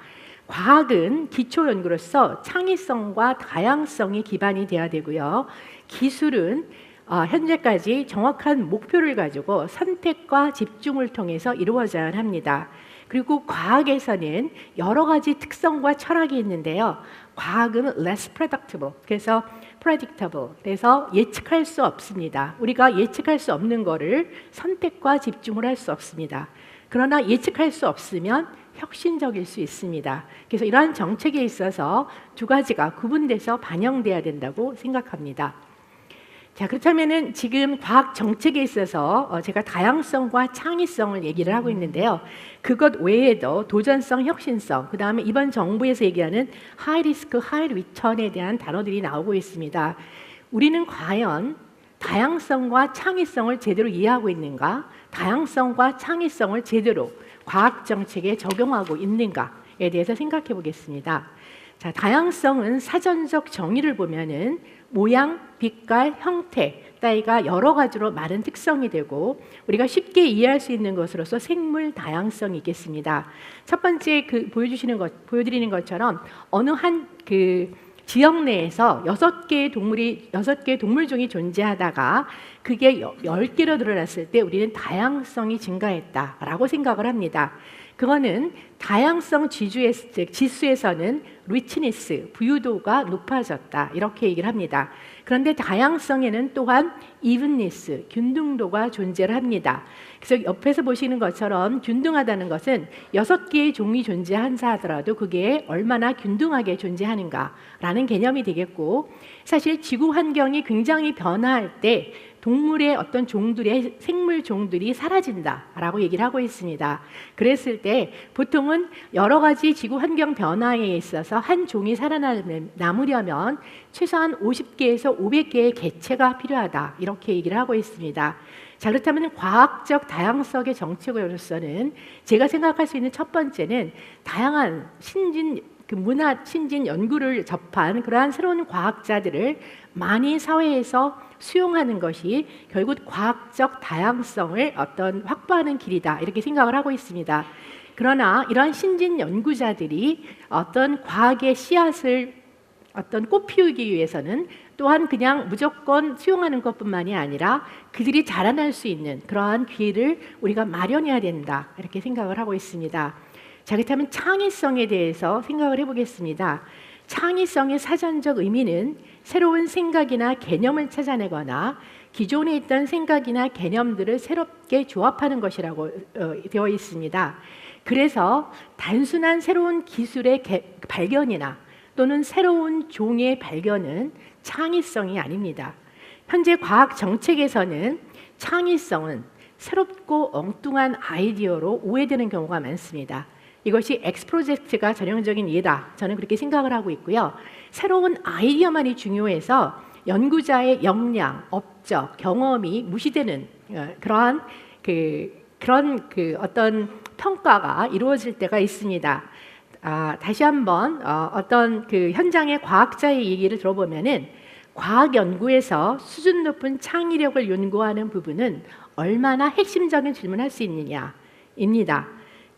과학은 기초 연구로서 창의성과 다양성이 기반이 돼야 되고요. 기술은 현재까지 정확한 목표를 가지고 선택과 집중을 통해서 이루어져야 합니다. 그리고 과학에서는 여러 가지 특성과 철학이 있는데요. 과학은 less predictable, 그래서 predictable, 그래서 예측할 수 없습니다. 우리가 예측할 수 없는 거를 선택과 집중을 할 수 없습니다. 그러나 예측할 수 없으면 혁신적일 수 있습니다. 그래서 이러한 정책에 있어서 두 가지가 구분돼서 반영돼야 된다고 생각합니다. 자, 그렇다면은 지금 과학 정책에 있어서 제가 다양성과 창의성을 얘기를 하고 있는데요. 그것 외에도 도전성, 혁신성, 그 다음에 이번 정부에서 얘기하는 하이 리스크, 하이 리턴에 대한 단어들이 나오고 있습니다. 우리는 과연 다양성과 창의성을 제대로 이해하고 있는가? 다양성과 창의성을 제대로 과학 정책에 적용하고 있는가에 대해서 생각해 보겠습니다. 자, 다양성은 사전적 정의를 보면은 모양, 빛깔, 형태 따위가 여러 가지로 많은 특성이 되고 우리가 쉽게 이해할 수 있는 것으로서 생물 다양성이 있겠습니다. 첫 번째 보여드리는 것처럼 어느 한 지역 내에서 6개의 동물종이 존재하다가 그게 10개로 늘어났을 때 우리는 다양성이 증가했다라고 생각을 합니다. 그거는 다양성 지수에서는 리치니스, 부유도가 높아졌다 이렇게 얘기를 합니다. 그런데 다양성에는 또한 이븐니스, 균등도가 존재를 합니다. 그래서 옆에서 보시는 것처럼 균등하다는 것은 6개의 종이 존재한다 하더라도 그게 얼마나 균등하게 존재하는가라는 개념이 되겠고, 사실 지구 환경이 굉장히 변화할 때 동물의 어떤 종들의 생물 종들이 사라진다라고 얘기를 하고 있습니다. 그랬을 때 보통은 여러 가지 지구 환경 변화에 있어서 한 종이 살아남으려면 최소한 50개에서 500개의 개체가 필요하다 이렇게 얘기를 하고 있습니다. 자, 그렇다면 과학적 다양성의 정책으로서는 제가 생각할 수 있는 첫 번째는 다양한 문화 신진 연구를 접한 그러한 새로운 과학자들을 많이 사회에서 수용하는 것이 결국 과학적 다양성을 확보하는 길이다 이렇게 생각을 하고 있습니다. 그러나 이러한 신진 연구자들이 어떤 과학의 씨앗을 꽃 피우기 위해서는 또한 그냥 무조건 수용하는 것뿐만이 아니라 그들이 자라날 수 있는 그러한 기회를 우리가 마련해야 된다 이렇게 생각을 하고 있습니다. 자, 그렇다면 창의성에 대해서 생각을 해보겠습니다. 창의성의 사전적 의미는 새로운 생각이나 개념을 찾아내거나 기존에 있던 생각이나 개념들을 새롭게 조합하는 것이라고 되어 있습니다. 그래서 단순한 새로운 기술의 발견이나 또는 새로운 종의 발견은 창의성이 아닙니다. 현재 과학 정책에서는 창의성은 새롭고 엉뚱한 아이디어로 오해되는 경우가 많습니다. 이것이 X 프로젝트가 전형적인 예다. 저는 그렇게 생각을 하고 있고요. 새로운 아이디어만이 중요해서 연구자의 역량, 업적, 경험이 무시되는 그런 어떤 평가가 이루어질 때가 있습니다. 다시 한번 어떤 현장의 과학자의 얘기를 들어보면은 과학 연구에서 수준 높은 창의력을 연구하는 부분은 얼마나 핵심적인 질문을 할 수 있느냐입니다.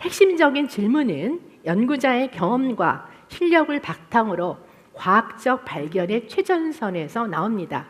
핵심적인 질문은 연구자의 경험과 실력을 바탕으로 과학적 발견의 최전선에서 나옵니다.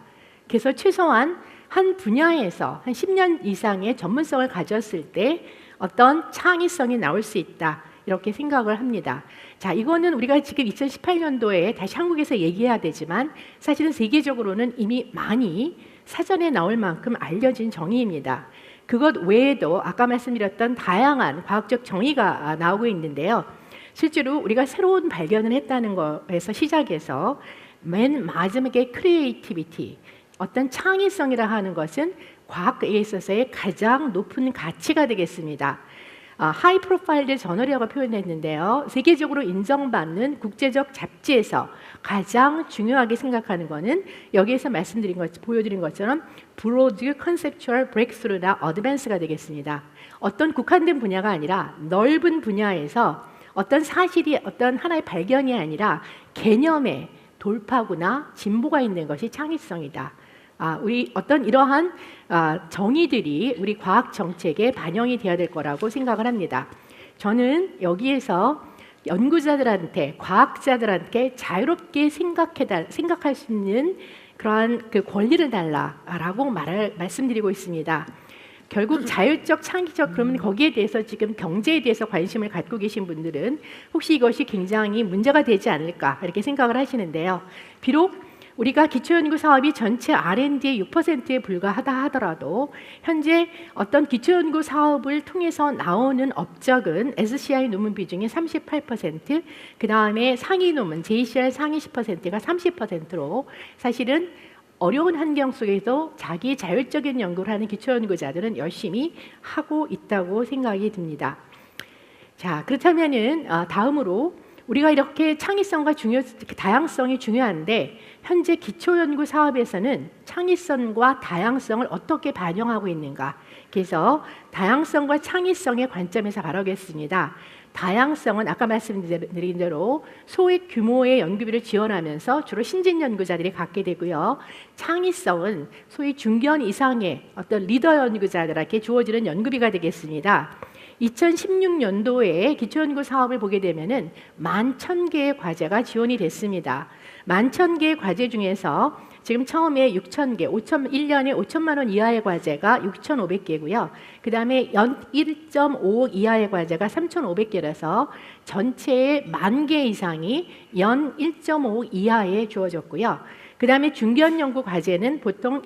그래서 최소한 한 분야에서 한 10년 이상의 전문성을 가졌을 때 어떤 창의성이 나올 수 있다 이렇게 생각을 합니다. 자, 이거는 우리가 지금 2018년도에 다시 한국에서 얘기해야 되지만 사실은 세계적으로는 이미 많이 사전에 나올 만큼 알려진 정의입니다. 그것 외에도 아까 말씀드렸던 다양한 과학적 정의가 나오고 있는데요. 실제로 우리가 새로운 발견을 했다는 것에서 시작해서 맨 마지막에 크리에이티비티, 어떤 창의성이라 하는 것은 과학에 있어서의 가장 높은 가치가 되겠습니다. 하이 프로파일 저널이라고 표현했는데요. 세계적으로 인정받는 국제적 잡지에서 가장 중요하게 생각하는 것은 여기에서 보여드린 것처럼 브로드 컨셉추얼 브레이크스루나 어드밴스가 되겠습니다. 어떤 국한된 분야가 아니라 넓은 분야에서 어떤 사실이 어떤 하나의 발견이 아니라 개념의 돌파구나 진보가 있는 것이 창의성이다. 우리 어떤 이러한 정의들이 우리 과학 정책에 반영이 되어야 될 거라고 생각을 합니다. 저는 여기에서 연구자들한테, 과학자들한테 자유롭게 생각할 수 있는 그러한 권리를 달라라고 말씀드리고 있습니다. 결국 자율적, 창의적, 그러면 거기에 대해서 지금 경제에 대해서 관심을 갖고 계신 분들은 혹시 이것이 굉장히 문제가 되지 않을까 이렇게 생각을 하시는데요. 비록 우리가 기초연구 사업이 전체 R&D의 6%에 불과하다 하더라도 현재 어떤 기초연구 사업을 통해서 나오는 업적은 SCI 논문 비중이 38%, 그 다음에 상위 논문, JCR 상위 10%가 30%로 사실은 어려운 환경 속에서 자기 자율적인 연구를 하는 기초연구자들은 열심히 하고 있다고 생각이 듭니다. 자, 그렇다면은 다음으로 우리가 이렇게 창의성과 다양성이 중요한데 현재 기초연구 사업에서는 창의성과 다양성을 어떻게 반영하고 있는가? 그래서 다양성과 창의성의 관점에서 바라보겠습니다. 다양성은 아까 말씀드린 대로 소액 규모의 연구비를 지원하면서 주로 신진 연구자들이 갖게 되고요. 창의성은 소위 중견 이상의 어떤 리더 연구자들에게 주어지는 연구비가 되겠습니다. 2016년도에 기초연구 사업을 보게 되면은 11,000개의 과제가 지원이 됐습니다. 11,000개의 과제 중에서 지금 처음에 6,000개, 1년에 5천만 원 이하의 과제가 6,500개고요. 그 다음에 연 1.5억 이하의 과제가 3,500개라서 전체의 10,000개 이상이 연 1.5억 이하에 주어졌고요. 그 다음에 중견 연구 과제는 보통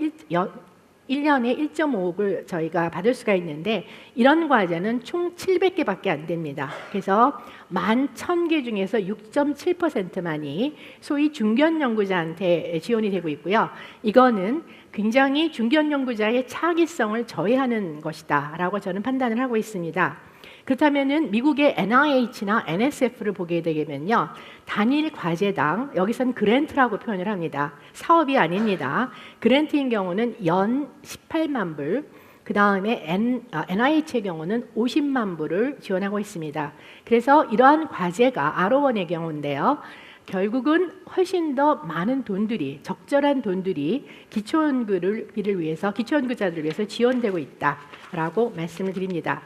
1년에 1.5억을 저희가 받을 수가 있는데 이런 과제는 총 700개밖에 안 됩니다. 그래서 11,000개 중에서 6.7%만이 소위 중견 연구자한테 지원이 되고 있고요. 이거는 굉장히 중견 연구자의 창의성을 저해하는 것이다라고 저는 판단을 하고 있습니다. 그렇다면은 미국의 NIH나 NSF를 보게 되면요, 단일 과제당 여기선 그랜트라고 표현을 합니다. 사업이 아닙니다. 그랜트인 경우는 연 18만 불, 그 다음에 NIH의 경우는 50만 불을 지원하고 있습니다. 그래서 이러한 과제가 R1의 경우인데요. 결국은 훨씬 더 많은 돈들이, 적절한 돈들이 기초연구를 위해서, 기초연구자들을 위해서 지원되고 있다라고 말씀을 드립니다.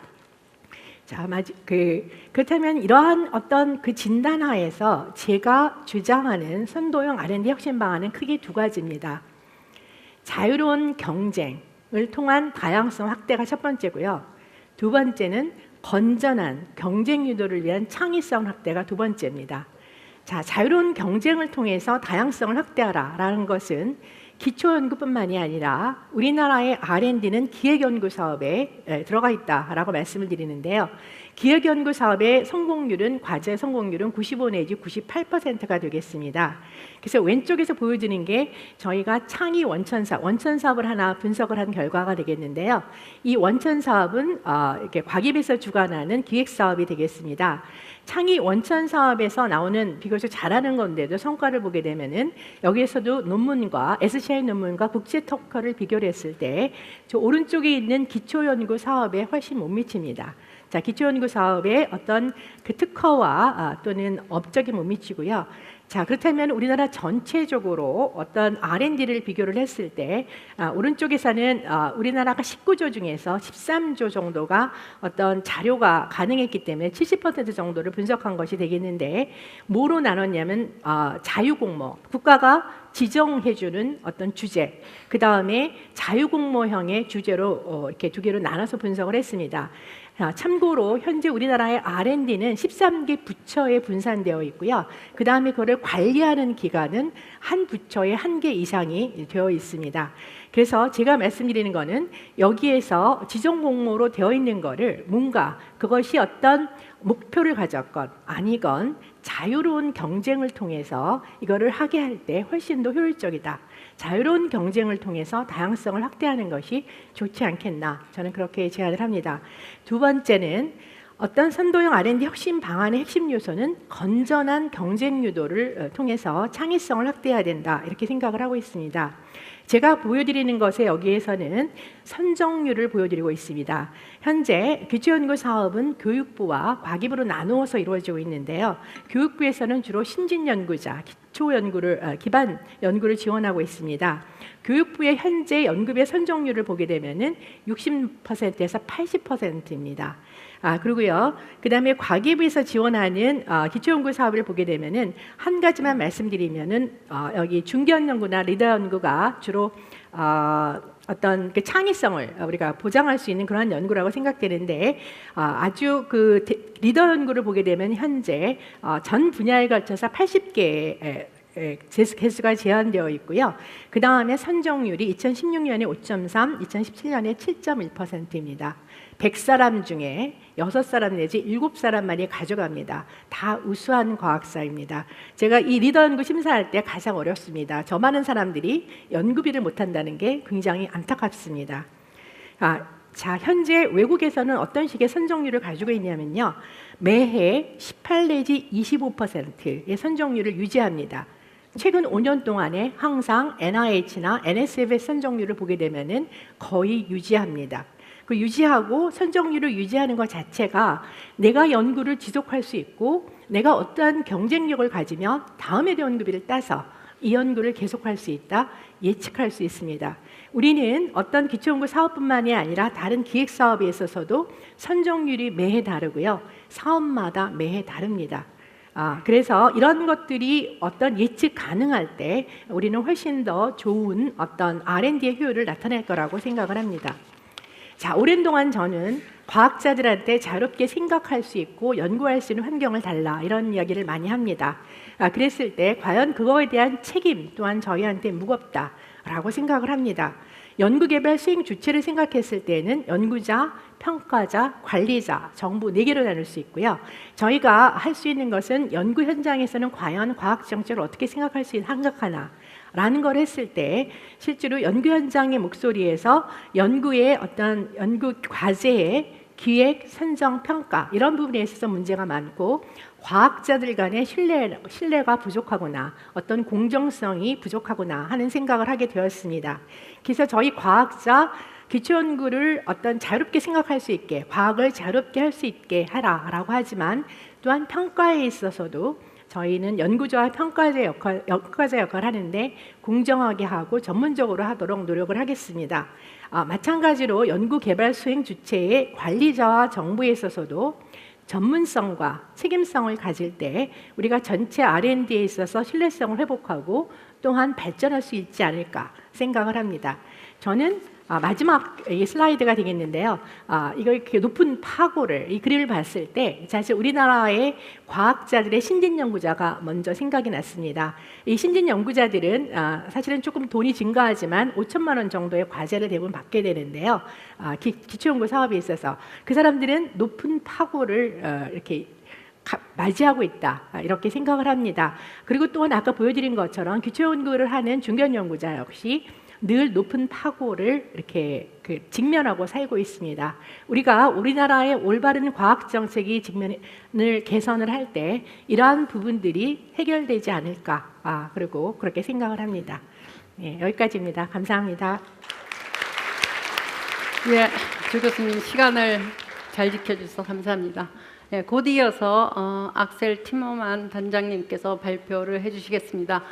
자, 그렇다면 이러한 어떤 그 진단하에서 제가 주장하는 선도형 R&D 혁신 방안은 크게 두 가지입니다. 자유로운 경쟁을 통한 다양성 확대가 첫 번째고요. 두 번째는 건전한 경쟁 유도를 위한 창의성 확대가 두 번째입니다. 자, 자유로운 경쟁을 통해서 다양성을 확대하라라는 것은 기초연구뿐만이 아니라 우리나라의 R&D는 기획연구 사업에 들어가 있다라고 말씀을 드리는데요. 기획연구 사업의 성공률은, 과제 성공률은 95 내지 98%가 되겠습니다. 그래서 왼쪽에서 보여드리는 게 저희가 창의 원천 사업을 하나 분석을 한 결과가 되겠는데요. 이 원천 사업은 이렇게 과기부에서 주관하는 기획 사업이 되겠습니다. 창의 원천 사업에서 나오는 비교적 잘하는 건데도 성과를 보게 되면은 여기에서도 논문과 SCI 논문과 국제 특허를 비교를 했을 때 저 오른쪽에 있는 기초연구 사업에 훨씬 못 미칩니다. 자, 기초연구 사업의 어떤 그 특허와 또는 업적에 못 미치고요. 자, 그렇다면 우리나라 전체적으로 어떤 R&D를 비교를 했을 때 오른쪽에서는 우리나라가 19조 중에서 13조 정도가 어떤 자료가 가능했기 때문에 70% 정도를 분석한 것이 되겠는데, 뭐로 나눴냐면 자유공모, 국가가 지정해주는 어떤 주제, 그 다음에 자유공모형의 주제로 이렇게 두 개로 나눠서 분석을 했습니다. 참고로 현재 우리나라의 R&D는 13개 부처에 분산되어 있고요. 그 다음에 그거를 관리하는 기관은 한 부처에 1개 이상이 되어 있습니다. 그래서 제가 말씀드리는 거는 여기에서 지정 공모로 되어 있는 거를 뭔가 그것이 어떤 목표를 가졌건 아니건 자유로운 경쟁을 통해서 이거를 하게 할 때 훨씬 더 효율적이다. 자유로운 경쟁을 통해서 다양성을 확대하는 것이 좋지 않겠나, 저는 그렇게 제안을 합니다. 두 번째는 어떤 선도형 R&D 혁신 방안의 핵심 요소는 건전한 경쟁 유도를 통해서 창의성을 확대해야 된다, 이렇게 생각을 하고 있습니다. 제가 보여드리는 것에 여기에서는 선정률을 보여드리고 있습니다. 현재 기초연구 사업은 교육부와 과기부로 나누어서 이루어지고 있는데요. 교육부에서는 주로 신진연구자, 기반 연구를 지원하고 있습니다. 교육부의 현재 연구비의 선정률을 보게 되면은 60%에서 80%입니다. 그리고요, 그 다음에 과기부에서 지원하는 기초연구 사업을 보게 되면은 한 가지만 말씀드리면은 여기 중견연구나 리더 연구가 주로 어떤 그 창의성을 우리가 보장할 수 있는 그러한 연구라고 생각되는데, 아주 그 리더 연구를 보게 되면 현재 전 분야에 걸쳐서 80개 개수가 제한되어 있고요. 그 다음에 선정률이 2016년에 5.3, 2017년에 7.1%입니다. 100사람 중에 6사람 내지 7사람만이 가져갑니다. 다 우수한 과학사입니다. 제가 이 리더 연구 심사할 때 가장 어렵습니다. 저 많은 사람들이 연구비를 못한다는 게 굉장히 안타깝습니다. 자, 현재 외국에서는 어떤 식의 선정률을 가지고 있냐면요, 매해 18 내지 25%의 선정률을 유지합니다. 최근 5년 동안에 항상 NIH나 NSF의 선정률을 보게 되면은 거의 유지합니다. 그 유지하고 선정률을 유지하는 것 자체가 내가 연구를 지속할 수 있고 내가 어떠한 경쟁력을 가지면 다음에 연구비를 따서 이 연구를 계속할 수 있다, 예측할 수 있습니다. 우리는 어떤 기초연구 사업뿐만이 아니라 다른 기획 사업에 있어서도 선정률이 매해 다르고요. 사업마다 매해 다릅니다. 그래서 이런 것들이 어떤 예측 가능할 때 우리는 훨씬 더 좋은 어떤 R&D의 효율을 나타낼 거라고 생각을 합니다. 자, 오랜 동안 저는 과학자들한테 자유롭게 생각할 수 있고 연구할 수 있는 환경을 달라 이런 이야기를 많이 합니다. 그랬을 때 과연 그거에 대한 책임 또한 저희한테 무겁다라고 생각을 합니다. 연구개발 수행 주체를 생각했을 때는 연구자, 평가자, 관리자, 정부 4개로 나눌 수 있고요. 저희가 할 수 있는 것은 연구 현장에서는 과연 과학 정책을 어떻게 생각하나 라는 걸 했을 때 실제로 연구 현장의 목소리에서 연구의 어떤 연구 과제의 기획, 선정, 평가 이런 부분에 있어서 문제가 많고 과학자들 간의 신뢰가 부족하거나 어떤 공정성이 부족하거나 하는 생각을 하게 되었습니다. 그래서 저희 과학자 기초연구를 어떤 자유롭게 생각할 수 있게 과학을 자유롭게 할 수 있게 하라라고 하지만 또한 평가에 있어서도 저희는 연구자와 평가자 역할을 하는데 공정하게 하고 전문적으로 하도록 노력을 하겠습니다. 마찬가지로 연구개발 수행 주체의 관리자와 정부에 있어서도 전문성과 책임성을 가질 때 우리가 전체 R&D에 있어서 신뢰성을 회복하고 또한 발전할 수 있지 않을까 생각을 합니다. 저는 마지막 이 슬라이드가 되겠는데요. 이거 이렇게 높은 파고를 이 그림을 봤을 때 사실 우리나라의 과학자들의 신진 연구자가 먼저 생각이 났습니다. 이 신진 연구자들은 사실은 조금 돈이 증가하지만 5천만 원 정도의 과제를 대부분 받게 되는데요. 기초연구 사업에 있어서 그 사람들은 높은 파고를 이렇게 맞이하고 있다 이렇게 생각을 합니다. 그리고 또한 아까 보여드린 것처럼 기초연구를 하는 중견 연구자 역시 늘 높은 파고를 이렇게 직면하고 살고 있습니다. 우리가 우리나라의 올바른 과학 정책이 직면을 개선을 할 때 이러한 부분들이 해결되지 않을까 그리고 그렇게 생각을 합니다. 여기까지입니다. 감사합니다.
예, 조 교수님 시간을 잘 지켜주셔서 감사합니다. 곧 이어서 악셀 티머만 단장님께서 발표를 해주시겠습니다.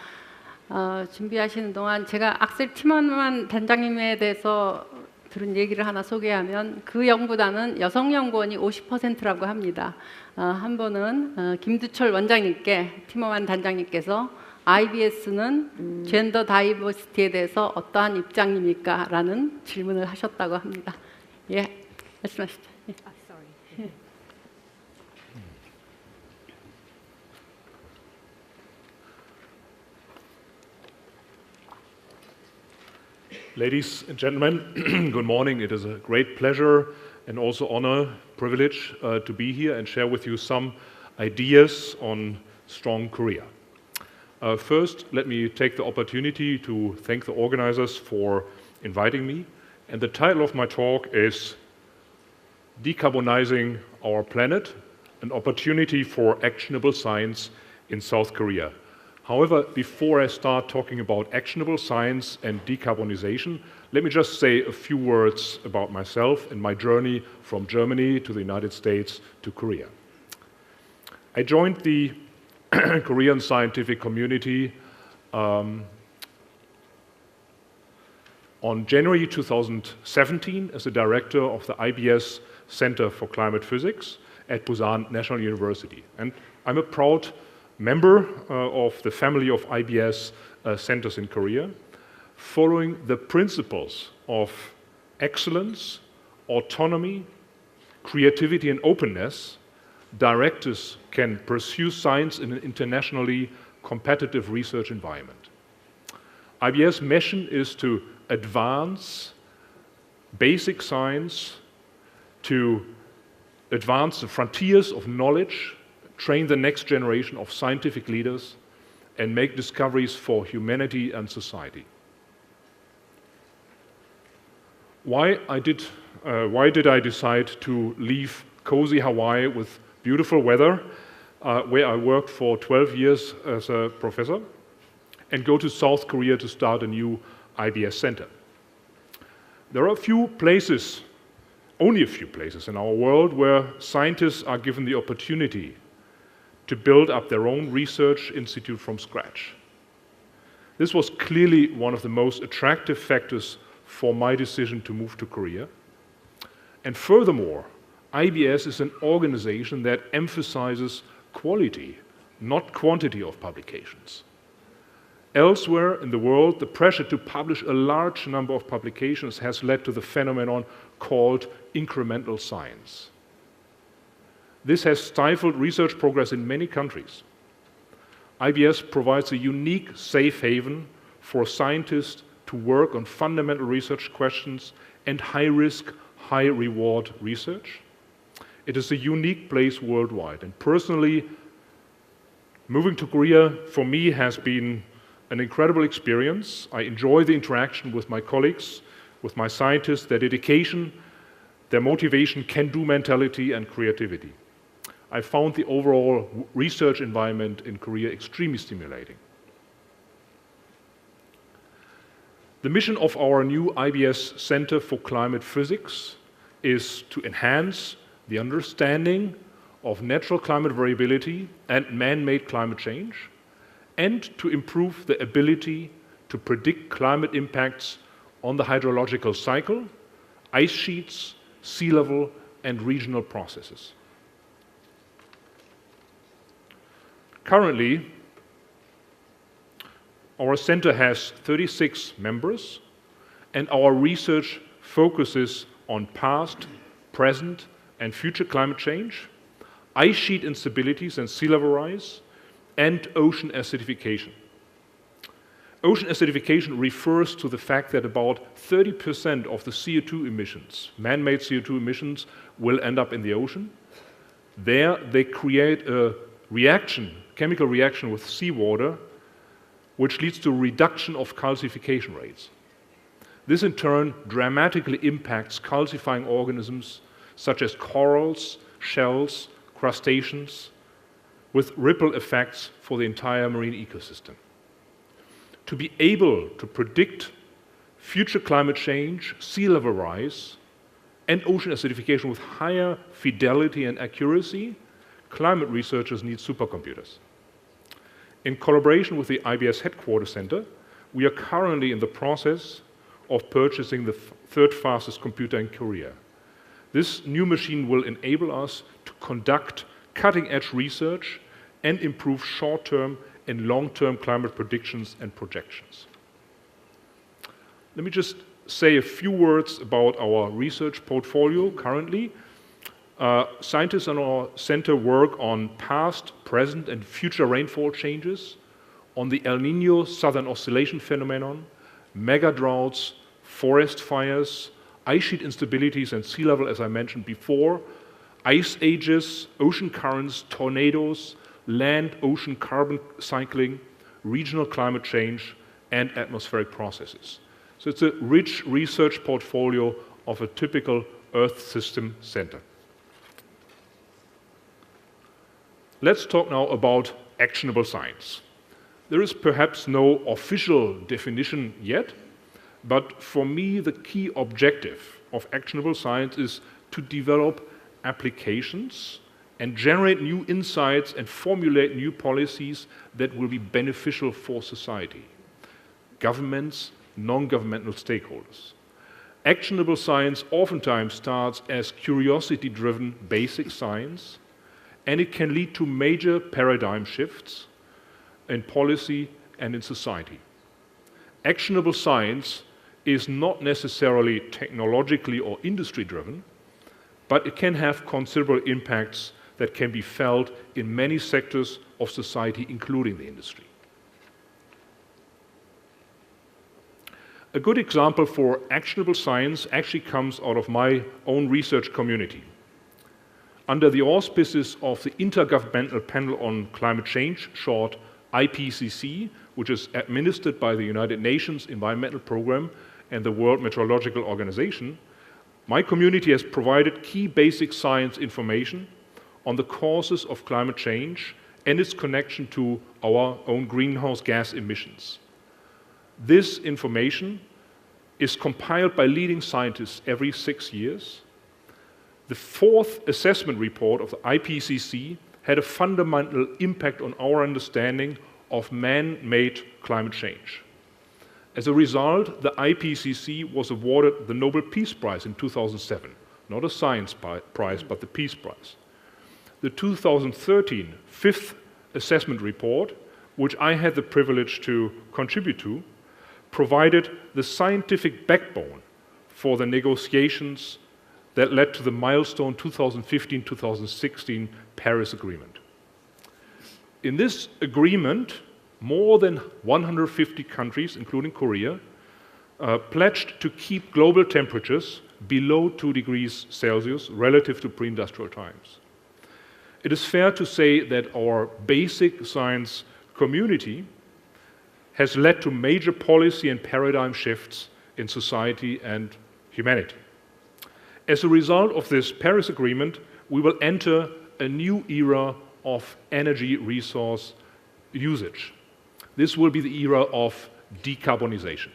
준비하시는 동안 제가 악셀 티머만 단장님에 대해서 들은 얘기를 하나 소개하면 그 연구단은 여성 연구원이 50%라고 합니다. 한 번은 김두철 원장님께 티머만 단장님께서 IBS는 젠더 다이버시티에 대해서 어떠한 입장입니까? 라는 질문을 하셨다고 합니다. 예, 말씀하시죠. 예.
Ladies and gentlemen, good morning. It is a great pleasure and also honor, privilege to be here and share with you some ideas on strong Korea. First, let me take the opportunity to thank the organizers for inviting me. And the title of my talk is Decarbonizing Our Planet, an opportunity for actionable science in South Korea. However, before I start talking about actionable science and decarbonization, let me just say a few words about myself and my journey from Germany to the United States to Korea. I joined the Korean scientific community on January 2017 as the director of the IBS Center for Climate Physics at Busan National University. And I'm a proud member of the family of IBS centers in Korea, following the principles of excellence, autonomy, creativity, and openness. Directors can pursue science in an internationally competitive research environment. IBS' mission is to advance basic science, to advance the frontiers of knowledge, train the next generation of scientific leaders, and make discoveries for humanity and society. Why did I decide to leave cozy Hawaii with beautiful weather, where I worked for 12 years as a professor, and go to South Korea to start a new IBS center? There are only a few places in our world where scientists are given the opportunity to build up their own research institute from scratch. This was clearly one of the most attractive factors for my decision to move to Korea. And furthermore, IBS is an organization that emphasizes quality, not quantity of publications. Elsewhere in the world, the pressure to publish a large number of publications has led to the phenomenon called incremental science. This has stifled research progress in many countries. IBS provides a unique safe haven for scientists to work on fundamental research questions and high-risk, high-reward research. It is a unique place worldwide, and personally, moving to Korea for me has been an incredible experience. I enjoy the interaction with my colleagues, with my scientists, their dedication, their motivation, can-do mentality, and creativity. I found the overall research environment in Korea extremely stimulating. The mission of our new IBS Center for Climate Physics is to enhance the understanding of natural climate variability and man-made climate change, and to improve the ability to predict climate impacts on the hydrological cycle, ice sheets, sea level, and regional processes. Currently, our center has 36 members, and our research focuses on past, present, and future climate change, ice sheet instabilities and sea level rise, and ocean acidification. Ocean acidification refers to the fact that about 30% of the CO2 emissions, man-made CO2 emissions, will end up in the ocean. There, they create a reaction, chemical reaction with seawater, which leads to a reduction of calcification rates. This in turn dramatically impacts calcifying organisms such as corals, shells, crustaceans, with ripple effects for the entire marine ecosystem. To be able to predict future climate change, sea level rise, and ocean acidification with higher fidelity and accuracy, climate researchers need supercomputers. In collaboration with the IBS Headquarters Center, we are currently in the process of purchasing the third fastest computer in Korea. This new machine will enable us to conduct cutting-edge research and improve short-term and long-term climate predictions and projections. Let me just say a few words about our research portfolio currently. Scientists in our center work on past, present, and future rainfall changes, on the El Niño Southern Oscillation phenomenon, mega droughts, forest fires, ice sheet instabilities and sea level, as I mentioned before, ice ages, ocean currents, tornadoes, land-ocean carbon cycling, regional climate change, and atmospheric processes. So it's a rich research portfolio of a typical Earth system center. Let's talk now about actionable science. There is perhaps no official definition yet, but for me the key objective of actionable science is to develop applications and generate new insights and formulate new policies that will be beneficial for society, governments, non-governmental stakeholders. Actionable science oftentimes starts as curiosity-driven basic science, and it can lead to major paradigm shifts in policy and in society. Actionable science is not necessarily technologically or industry-driven, but it can have considerable impacts that can be felt in many sectors of society, including the industry. A good example for actionable science actually comes out of my own research community. Under the auspices of the Intergovernmental Panel on Climate Change, short IPCC, which is administered by the United Nations Environmental Programme and the World Meteorological Organization, my community has provided key basic science information on the causes of climate change and its connection to our own greenhouse gas emissions. This information is compiled by leading scientists every 6 years. The fourth assessment report of the IPCC had a fundamental impact on our understanding of man-made climate change. As a result, the IPCC was awarded the Nobel Peace Prize in 2007, not a science prize, but the Peace Prize. The 2013 fifth assessment report, which I had the privilege to contribute to, provided the scientific backbone for the negotiations that led to the milestone 2015-2016 Paris Agreement. In this agreement, more than 150 countries, including Korea, pledged to keep global temperatures below 2 degrees Celsius relative to pre-industrial times. It is fair to say that our basic science community has led to major policy and paradigm shifts in society and humanity. As a result of this Paris Agreement, we will enter a new era of energy resource usage. This will be the era of decarbonization.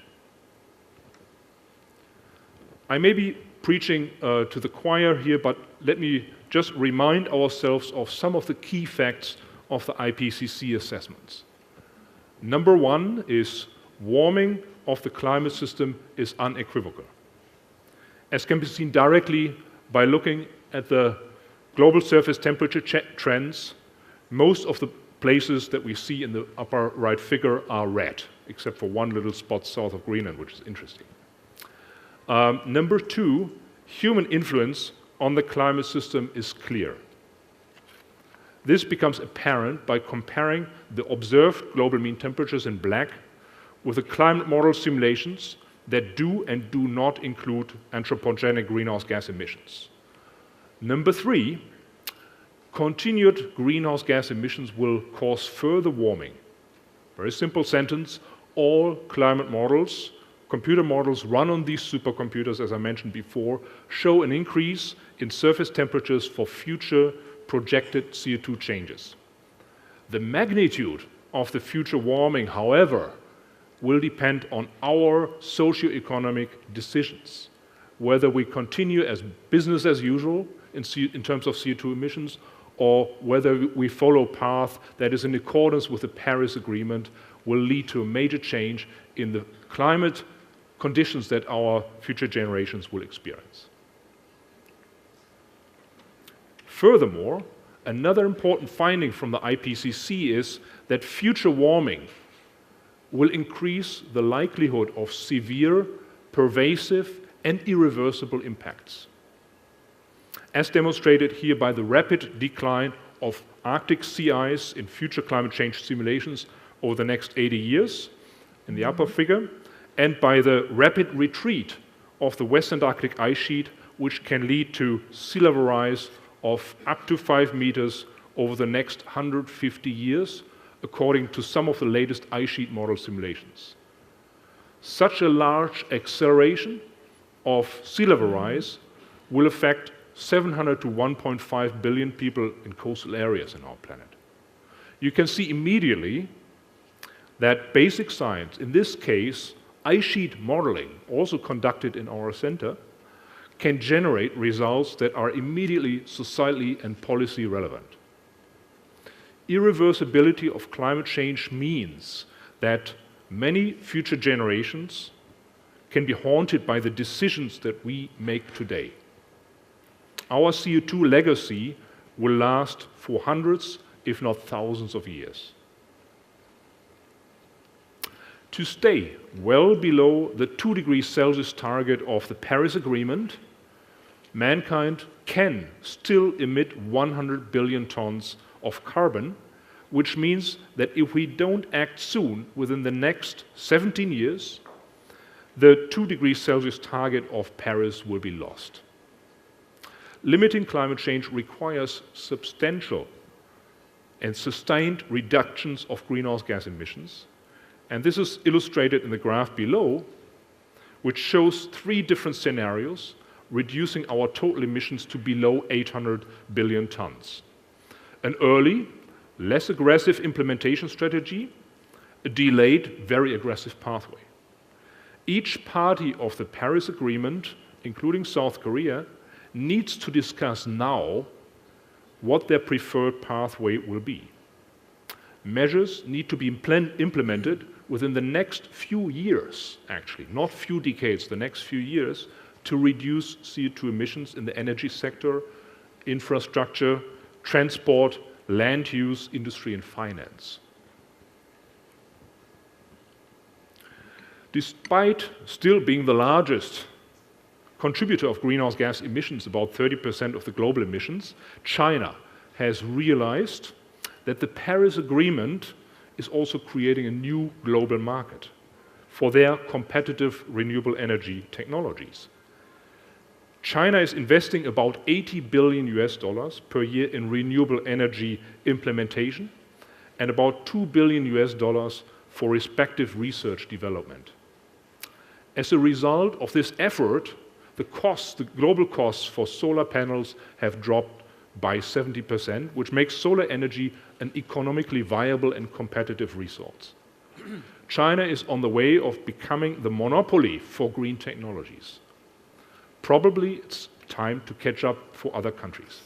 I may be preaching to the choir here, but let me just remind ourselves of some of the key facts of the IPCC assessments. Number one is warming of the climate system is unequivocal. As can be seen directly by looking at the global surface temperature trends, most of the places that we see in the upper right figure are red, except for one little spot south of Greenland, which is interesting. Number two, human influence on the climate system is clear. This becomes apparent by comparing the observed global mean temperatures in black with the climate model simulations that do and do not include anthropogenic greenhouse gas emissions. Number three, continued greenhouse gas emissions will cause further warming. Very simple sentence, all climate models, computer models run on these supercomputers, as I mentioned before, show an increase in surface temperatures for future projected CO2 changes. The magnitude of the future warming, however, will depend on our socioeconomic decisions, whether we continue as business as usual in terms of CO2 emissions, or whether we follow a path that is in accordance with the Paris Agreement, will lead to a major change in the climate conditions that our future generations will experience. Furthermore, another important finding from the IPCC is that future warming will increase the likelihood of severe, pervasive, and irreversible impacts. As demonstrated here by the rapid decline of Arctic sea ice in future climate change simulations over the next 80 years, in the upper figure, and by the rapid retreat of the West Antarctic ice sheet, which can lead to sea level rise of up to 5 meters over the next 150 years, according to some of the latest ice sheet model simulations. Such a large acceleration of sea level rise will affect 700 to 1.5 billion people in coastal areas in our planet. You can see immediately that basic science, in this case, ice sheet modeling, also conducted in our center, can generate results that are immediately societally and policy relevant. Irreversibility of climate change means that many future generations can be haunted by the decisions that we make today. Our CO2 legacy will last for hundreds, if not thousands of years. To stay well below the 2 degrees Celsius target of the Paris Agreement, mankind can still emit 100 billion tons of carbon, which means that if we don't act soon, within the next 17 years, the 2 degrees Celsius target of Paris will be lost. Limiting climate change requires substantial and sustained reductions of greenhouse gas emissions. And this is illustrated in the graph below, which shows 3 different scenarios reducing our total emissions to below 800 billion tons. An early, less aggressive implementation strategy, a delayed, very aggressive pathway. Each party of the Paris Agreement, including South Korea, needs to discuss now what their preferred pathway will be. Measures need to be implemented within the next few years, actually, not few decades, the next few years, to reduce CO2 emissions in the energy sector, infrastructure, transport, land use, industry, and finance. Despite still being the largest contributor of greenhouse gas emissions, about 30% of the global emissions, China has realized that the Paris Agreement is also creating a new global market for their competitive renewable energy technologies. China is investing about $80 billion per year in renewable energy implementation and about $2 billion for respective research development. As a result of this effort, the global costs for solar panels have dropped by 70%, which makes solar energy an economically viable and competitive resource. China is on the way of becoming the monopoly for green technologies. Probably it's time to catch up for other countries.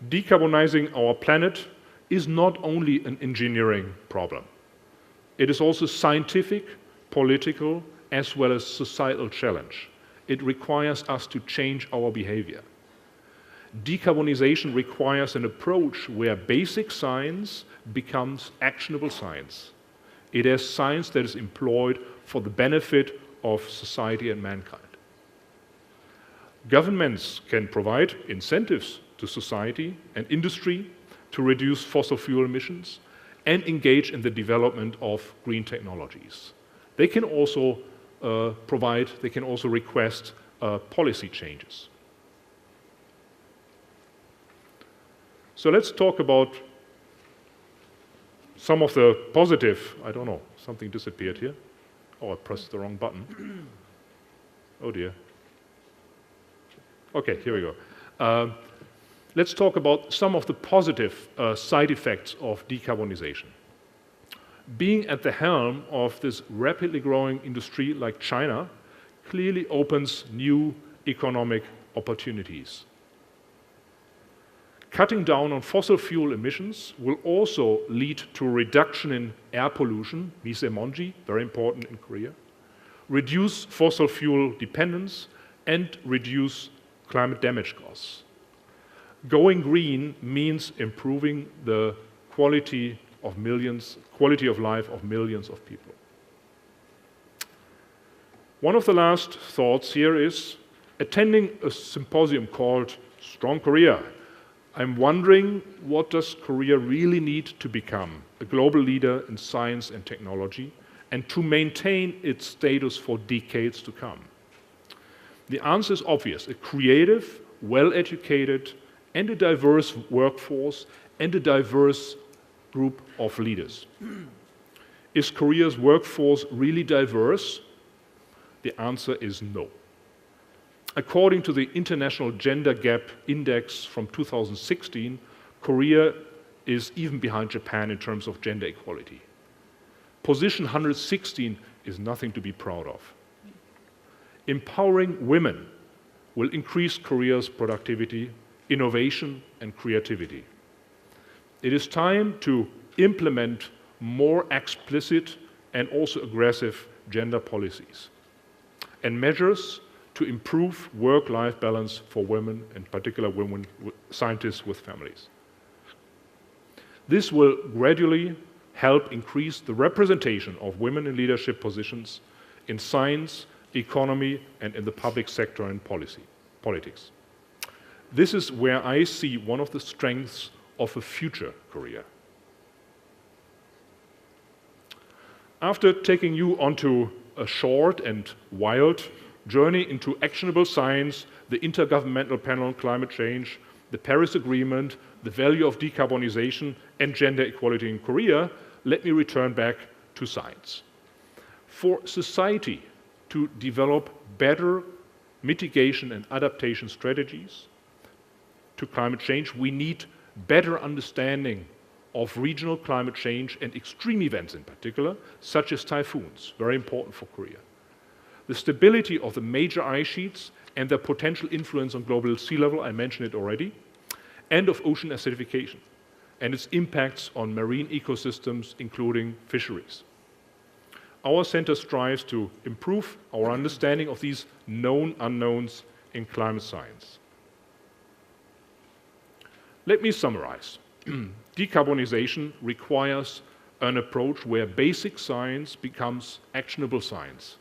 Decarbonizing our planet is not only an engineering problem. It is also scientific, political, as well as societal challenge. It requires us to change our behavior. Decarbonization requires an approach where basic science becomes actionable science. It is science that is employed for the benefit of society and mankind. Governments can provide incentives to society and industry to reduce fossil fuel emissions and engage in the development of green technologies. They can also request policy changes. So let's talk about some of the positive, I don't know, something disappeared here. Oh, I pressed the wrong button. Oh dear. Okay, here we go. Let's talk about some of the positive side effects of decarbonization. Being at the helm of this rapidly growing industry like China clearly opens new economic opportunities. Cutting down on fossil fuel emissions will also lead to a reduction in air pollution, misemonji, very important in Korea, reduce fossil fuel dependence, and reduce climate damage costs. Going green means improving the quality of life of millions of people. One of the last thoughts here is attending a symposium called Strong Korea. I'm wondering, what does Korea really need to become a global leader in science and technology and to maintain its status for decades to come? The answer is obvious: a creative, well-educated, and a diverse workforce and a diverse group of leaders. Is Korea's workforce really diverse? The answer is no. According to the International Gender Gap Index from 2016, Korea is even behind Japan in terms of gender equality. Position 116 is nothing to be proud of. Empowering women will increase Korea's productivity, innovation, and creativity. It is time to implement more explicit and also aggressive gender policies and measures to improve work-life balance for women, in particular women scientists with families. This will gradually help increase the representation of women in leadership positions in science, economy, and in the public sector and politics. This is where I see one of the strengths of a future Korea. After taking you onto a short and wild journey into actionable science, the Intergovernmental Panel on Climate Change, the Paris Agreement, the value of decarbonization, and gender equality in Korea, let me return back to science. For society to develop better mitigation and adaptation strategies to climate change, we need better understanding of regional climate change and extreme events in particular, such as typhoons, very important for Korea. The stability of the major ice sheets and their potential influence on global sea level, I mentioned it already, and of ocean acidification. and its impacts on marine ecosystems, including fisheries. Our center strives to improve our understanding of these known unknowns in climate science. Let me summarize. Decarbonization requires an approach where basic science becomes actionable science.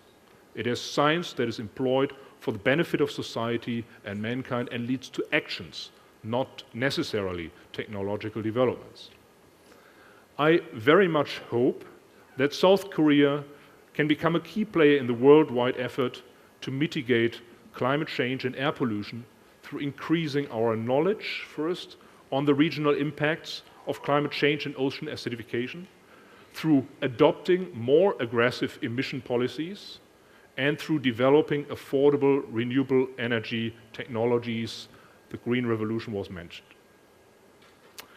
It is science that is employed for the benefit of society and mankind and leads to actions, not necessarily technological developments. I very much hope that South Korea can become a key player in the worldwide effort to mitigate climate change and air pollution through increasing our knowledge, first, on the regional impacts of climate change and ocean acidification, through adopting more aggressive emission policies, and through developing affordable renewable energy technologies. The Green Revolution was mentioned.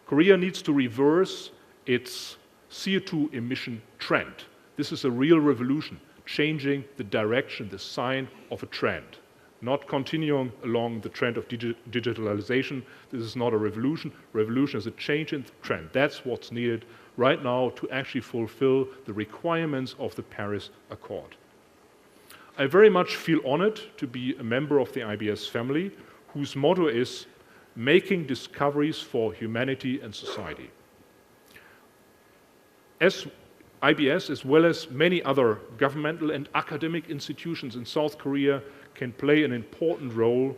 Korea needs to reverse its CO2 emission trend. This is a real revolution, changing the direction, the sign of a trend, not continuing along the trend of digitalization. This is not a revolution. Revolution is a change in the trend. That's what's needed right now to actually fulfill the requirements of the Paris Accord. I very much feel honored to be a member of the IBS family, whose motto is making discoveries for humanity and society. As IBS, as well as many other governmental and academic institutions in South Korea, can play an important role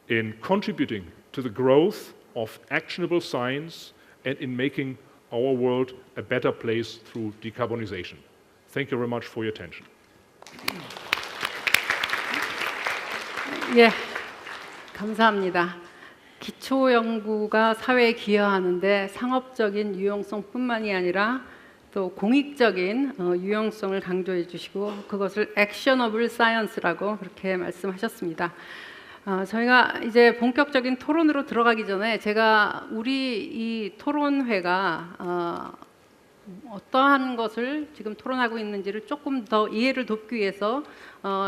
in contributing to the growth of actionable science and in making our world a better place through decarbonization. Thank you very much for your attention.
예, 감사합니다. 기초 연구가 사회에 기여하는데 상업적인 유용성뿐만이 아니라 또 공익적인 유용성을 강조해 주시고 그것을 액셔너블 사이언스라고 그렇게 말씀하셨습니다. 저희가 이제 본격적인 토론으로 들어가기 전에 제가 우리 이 토론회가 어떠한 것을 지금 토론하고 있는지를 조금 더 이해를 돕기 위해서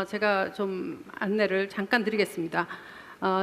제가 좀 안내를 잠깐 드리겠습니다.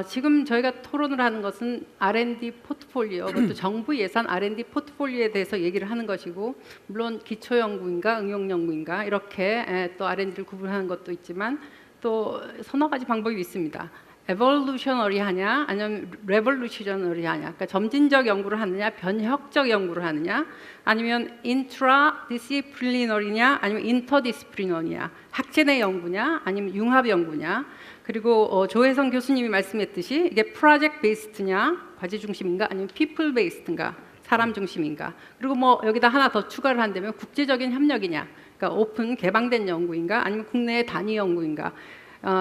지금 저희가 토론을 하는 것은 R&D 포트폴리오, 그것도 정부 예산 R&D 포트폴리오에 대해서 얘기를 하는 것이고, 물론 기초연구인가 응용연구인가 이렇게 또 R&D를 구분하는 것도 있지만 또 서너 가지 방법이 있습니다. 에볼루셔너리 하냐 아니면 레볼루셔너리 하냐, 그러니까 점진적 연구를 하느냐 변혁적 연구를 하느냐, 아니면 인트라디시플리너리냐 아니면 인터디시플리너리냐, 학제 내 연구냐 아니면 융합 연구냐, 그리고 조혜성 교수님이 말씀했듯이 이게 프로젝트 베이스드냐 과제 중심인가 아니면 피플 베이스드인가 사람 중심인가, 그리고 뭐 여기다 하나 더 추가를 한다면 국제적인 협력이냐, 그러니까 오픈 개방된 연구인가 아니면 국내의 단위 연구인가,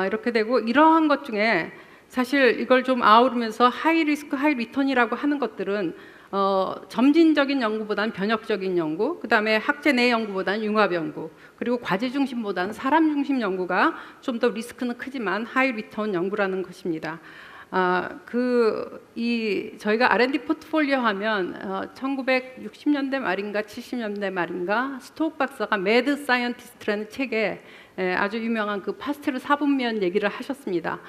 이렇게 되고, 이러한 것 중에 사실 이걸 좀 아우르면서 하이 리스크 하이 리턴이라고 하는 것들은 점진적인 연구보다는 변혁적인 연구, 그 다음에 학제 내 연구보다는 융합 연구, 그리고 과제 중심보다는 사람 중심 연구가 좀 더 리스크는 크지만 하이 리턴 연구라는 것입니다. 저희가 R&D 포트폴리오 하면 1960년대 말인가 70년대 말인가 스톡 박사가 매드 사이언티스트라는 책에 아주 유명한 그 파스텔 사분면 얘기를 하셨습니다.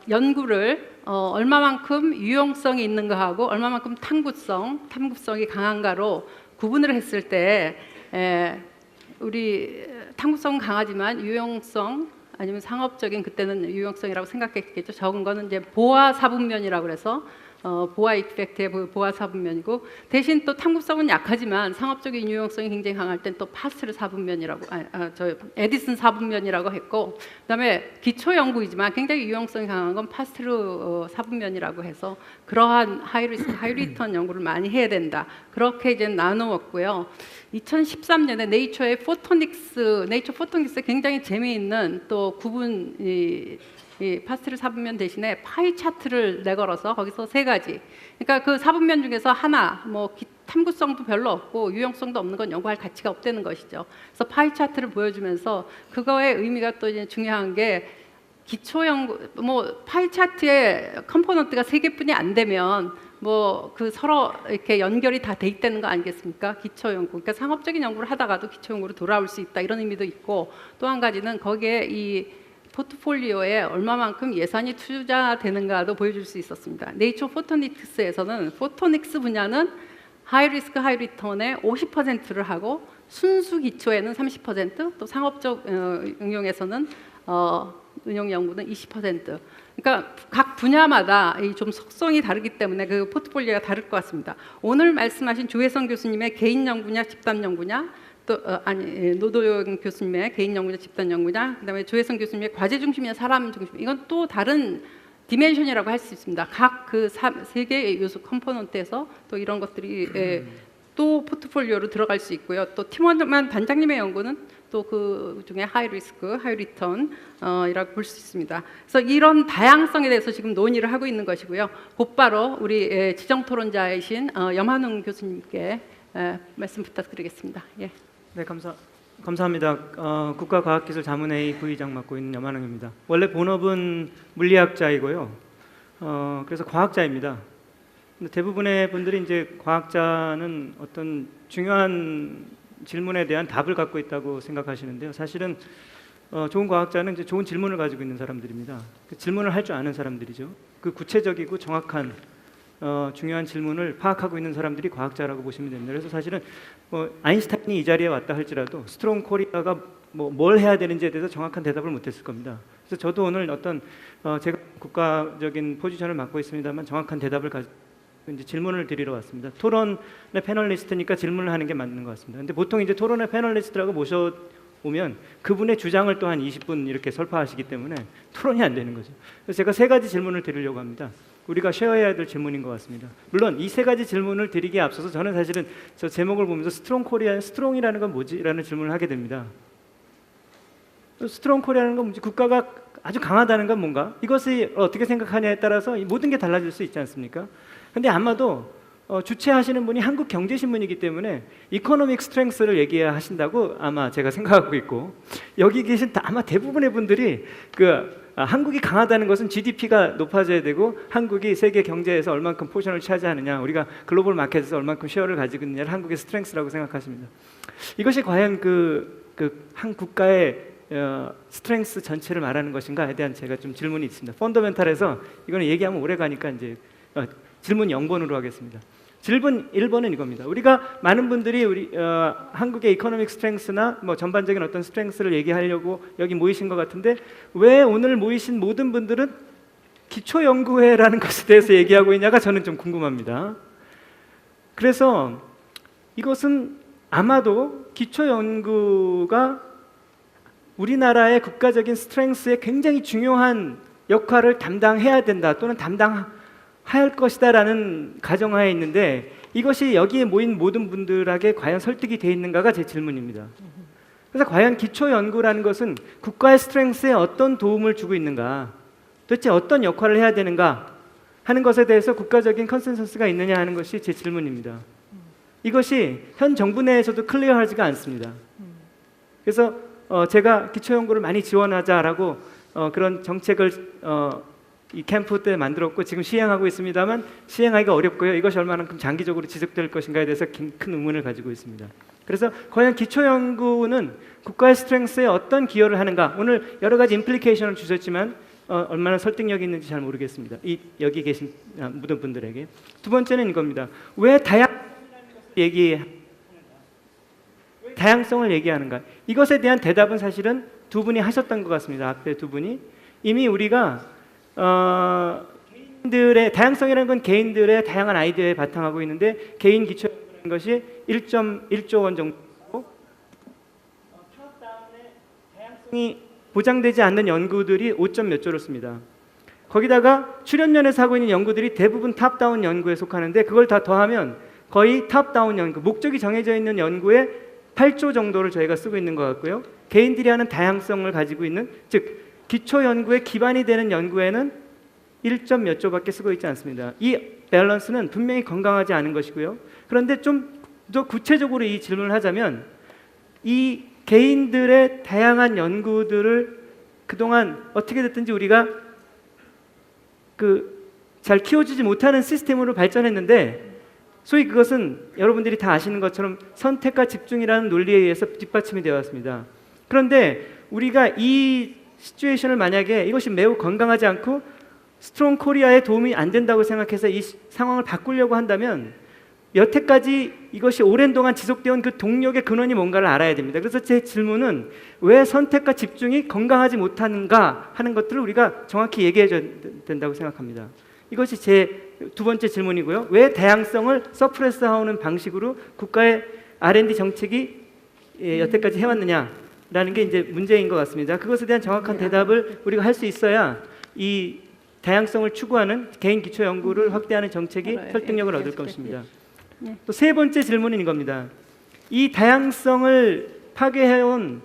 연구를 얼마만큼 유용성이 있는가하고 얼마만큼 탐구성이 강한가로 구분을 했을 때 우리 탐구성은 강하지만 유용성 아니면 상업적인, 그때는 유용성이라고 생각했겠죠. 적은 거는 이제 보아 사분면이라고 그래서 보아 이펙트의 보아 사분면이고, 대신 또 탐구성은 약하지만 상업적인 유용성이 굉장히 강할 땐 또 파스텔 사분면이라고, 에디슨 사분면이라고 했고, 그다음에 기초 연구이지만 굉장히 유용성이 강한 건 파스텔 사분면이라고 해서 그러한 하이 리스크 하이 리턴 연구를 많이 해야 된다, 그렇게 이제 나누었고요. 2013년에 네이처 포토닉스 굉장히 재미있는 또 구분 이 파스텔 사분면 대신에 파이 차트를 내걸어서 거기서 세 가지, 그러니까 그 사분면 중에서 하나 뭐 탐구성도 별로 없고 유용성도 없는 건 연구할 가치가 없다는 것이죠. 그래서 파이 차트를 보여주면서 그거의 의미가 또 이제 중요한 게, 기초 연구 뭐 파이 차트의 컴포넌트가 세 개뿐이 안 되면 뭐 그 서로 이렇게 연결이 다 돼 있다는 거 아니겠습니까? 기초 연구, 그러니까 상업적인 연구를 하다가도 기초 연구로 돌아올 수 있다, 이런 의미도 있고, 또 한 가지는 거기에 이 포트폴리오에 얼마만큼 예산이 투자되는가도 보여줄 수 있었습니다. 네이처 포토닉스에서는 포토닉스 분야는 하이 리스크 하이 리턴에 50%를 하고 순수 기초에는 30%, 또 상업적 응용에서는 응용 연구는 20%. 그러니까 각 분야마다 이 좀 속성이 다르기 때문에 그 포트폴리오가 다를 것 같습니다. 오늘 말씀하신 조혜성 교수님의 개인 연구냐 집단 연구냐, 또 노도영 교수님의 개인 연구냐 집단 연구냐, 그다음에 조혜성 교수님의 과제 중심이냐 사람 중심, 이건 또 다른 디멘션이라고 할 수 있습니다. 각 그 세 개의 요소 컴포넌트에서 또 이런 것들이 또 포트폴리오로 들어갈 수 있고요. 또 팀원만 단장님의 연구는 또 그 중에 하이 리스크, 하이 리턴이라고 볼 수 있습니다. 그래서 이런 다양성에 대해서 지금 논의를 하고 있는 것이고요. 곧바로 우리 지정 토론자이신 염한웅 교수님께 말씀 부탁드리겠습니다. 예.
네, 감사합니다. 국가과학기술자문회의 부의장 맡고 있는 염한웅입니다. 원래 본업은 물리학자이고요. 그래서 과학자입니다. 근데 대부분의 분들이 이제 과학자는 어떤 중요한 질문에 대한 답을 갖고 있다고 생각하시는데요. 사실은 좋은 과학자는 이제 좋은 질문을 가지고 있는 사람들입니다. 그 질문을 할 줄 아는 사람들이죠. 그 구체적이고 정확한 중요한 질문을 파악하고 있는 사람들이 과학자라고 보시면 됩니다. 그래서 사실은 아인슈타인이 이 자리에 왔다 할지라도 스트롱 코리아가 뭘 해야 되는지에 대해서 정확한 대답을 못했을 겁니다. 그래서 저도 오늘 어떤 제가 국가적인 포지션을 맡고 있습니다만 정확한 대답을 이제 질문을 드리러 왔습니다. 토론의 패널리스트니까 질문을 하는 게 맞는 것 같습니다. 근데 보통 이제 토론의 패널리스트라고 모셔오면 그분의 주장을 또 한 20분 이렇게 설파하시기 때문에 토론이 안 되는 거죠. 그래서 제가 세 가지 질문을 드리려고 합니다. 우리가 쉐어해야 될 질문인 것 같습니다. 물론 이 세 가지 질문을 드리기에 앞서서 저는 사실은 저 제목을 보면서 스트롱 코리아, 스트롱이라는 건 뭐지? 라는 질문을 하게 됩니다. 스트롱 코리아라는 건 뭐지? 국가가 아주 강하다는 건 뭔가? 이것을 어떻게 생각하냐에 따라서 모든 게 달라질 수 있지 않습니까? 근데 아마도 주최하시는 분이 한국경제신문이기 때문에 이코노믹 스트렝스를 얘기하신다고 아마 제가 생각하고 있고, 여기 계신 아마 대부분의 분들이 한국이 강하다는 것은 GDP가 높아져야 되고 한국이 세계 경제에서 얼만큼 포션을 차지하느냐, 우리가 글로벌 마켓에서 얼만큼 쉐어를 가지고 있느냐를 한국의 스트렝스라고 생각하십니다. 이것이 과연 한 국가의 스트렝스 전체를 말하는 것인가에 대한 제가 좀 질문이 있습니다. 펀더멘탈에서 이거는 얘기하면 오래 가니까 이제 질문 0번으로 하겠습니다. 질문 1번은 이겁니다. 우리가 많은 분들이 한국의 이코노믹 스트렝스나 전반적인 어떤 스트렝스를 얘기하려고 여기 모이신 것 같은데, 왜 오늘 모이신 모든 분들은 기초연구회라는 것에 대해서 얘기하고 있냐가 저는 좀 궁금합니다. 그래서 이것은 아마도 기초연구가 우리나라의 국가적인 스트렝스에 굉장히 중요한 역할을 담당해야 된다, 또는 할 것이다라는 가정하에 있는데, 이것이 여기에 모인 모든 분들에게 과연 설득이 되어 있는가가 제 질문입니다. 그래서 과연 기초연구라는 것은 국가의 스트렝스에 어떤 도움을 주고 있는가, 도대체 어떤 역할을 해야 되는가 하는 것에 대해서 국가적인 컨센서스가 있느냐 하는 것이 제 질문입니다. 이것이 현 정부 내에서도 클리어하지가 않습니다. 그래서 제가 기초연구를 많이 지원하자라고 그런 정책을 이 캠프 때 만들었고 지금 시행하고 있습니다만 시행하기가 어렵고요. 이것이 얼마만큼 장기적으로 지속될 것인가에 대해서 큰 의문을 가지고 있습니다. 그래서 과연 기초연구는 국가의 스트렝스에 어떤 기여를 하는가, 오늘 여러 가지 임플리케이션을 주셨지만 얼마나 설득력이 있는지 잘 모르겠습니다. 여기 계신 모든 분들에게. 두 번째는 이겁니다. 왜 다양성을 얘기하는가? 이것에 대한 대답은 사실은 두 분이 하셨던 것 같습니다. 앞에 두 분이 이미 우리가 개인들의 다양성이라는 건 개인들의 다양한 아이디어에 바탕하고 있는데, 개인 기초연구라는 것이 1.1조 원 정도고, 탑다운의 다양성이 보장되지 않는 연구들이 5점 몇 조를 씁니다. 거기다가 출연연에서 하고 있는 연구들이 대부분 탑다운 연구에 속하는데, 그걸 다 더하면 거의 탑다운 연구, 목적이 정해져 있는 연구에 8조 정도를 저희가 쓰고 있는 것 같고요. 개인들이 하는 다양성을 가지고 있는, 즉 기초 연구의 기반이 되는 연구에는 1점 몇 조밖에 쓰고 있지 않습니다. 이 밸런스는 분명히 건강하지 않은 것이고요. 그런데 좀 더 구체적으로 이 질문을 하자면, 이 개인들의 다양한 연구들을 그동안 어떻게 됐든지 우리가 잘 키워주지 못하는 시스템으로 발전했는데, 소위 그것은 여러분들이 다 아시는 것처럼 선택과 집중이라는 논리에 의해서 뒷받침이 되어 왔습니다. 그런데 우리가 이 시츄에이션을 만약에 이것이 매우 건강하지 않고 스트롱 코리아에 도움이 안 된다고 생각해서 이 상황을 바꾸려고 한다면 여태까지 이것이 오랜 동안 지속되어 그 동력의 근원이 뭔가를 알아야 됩니다. 그래서 제 질문은 왜 선택과 집중이 건강하지 못하는가 하는 것들을 우리가 정확히 얘기해 줘야 된다고 생각합니다. 이것이 제 두 번째 질문이고요. 왜 다양성을 서프레스하는 방식으로 국가의 R&D 정책이 여태까지 해왔느냐라는 게 이제 문제인 것 같습니다. 그것에 대한 정확한 대답을 우리가 할 수 있어야 이 다양성을 추구하는 개인 기초 연구를 확대하는 정책이 설득력을 얻을 것입니다. 또 세 번째 질문은 이겁니다. 이 다양성을 파괴해온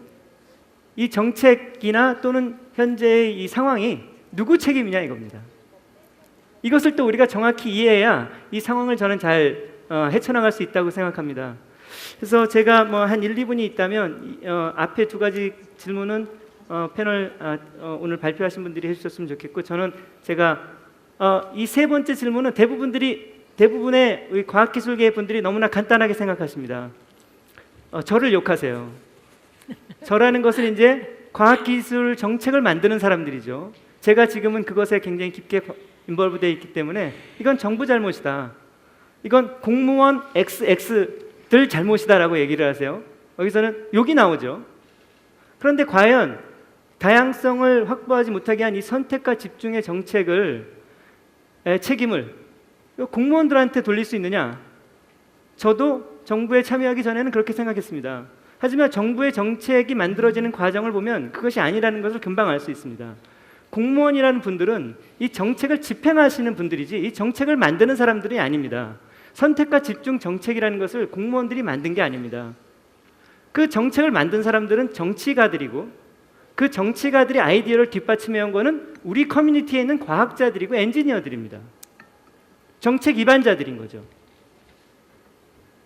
이 정책이나 또는 현재의 이 상황이 누구 책임이냐 이겁니다. 이것을 또 우리가 정확히 이해해야 이 상황을 저는 잘 헤쳐나갈 수 있다고 생각합니다. 그래서 제가 뭐 한 1, 2분이 있다면 앞에 두 가지 질문은 패널 오늘 발표하신 분들이 해주셨으면 좋겠고, 저는 제가 이 세 번째 질문은 대부분의 우리 과학기술계 분들이 너무나 간단하게 생각하십니다. 저를 욕하세요. 저라는 것은 이제 과학기술 정책을 만드는 사람들이죠. 제가 지금은 그것에 굉장히 깊게 인볼브되어 있기 때문에 이건 정부 잘못이다, 이건 공무원 XX들 잘못이다라고 얘기를 하세요. 여기서는 욕이 나오죠. 그런데 과연 다양성을 확보하지 못하게 한 이 선택과 집중의 책임을 공무원들한테 돌릴 수 있느냐? 저도 정부에 참여하기 전에는 그렇게 생각했습니다. 하지만 정부의 정책이 만들어지는 과정을 보면 그것이 아니라는 것을 금방 알 수 있습니다. 공무원이라는 분들은 이 정책을 집행하시는 분들이지 이 정책을 만드는 사람들이 아닙니다. 선택과 집중 정책이라는 것을 공무원들이 만든 게 아닙니다. 그 정책을 만든 사람들은 정치가들이고, 그 정치가들의 아이디어를 뒷받침해 온 거는 우리 커뮤니티에 있는 과학자들이고 엔지니어들입니다. 정책 입안자들인 거죠.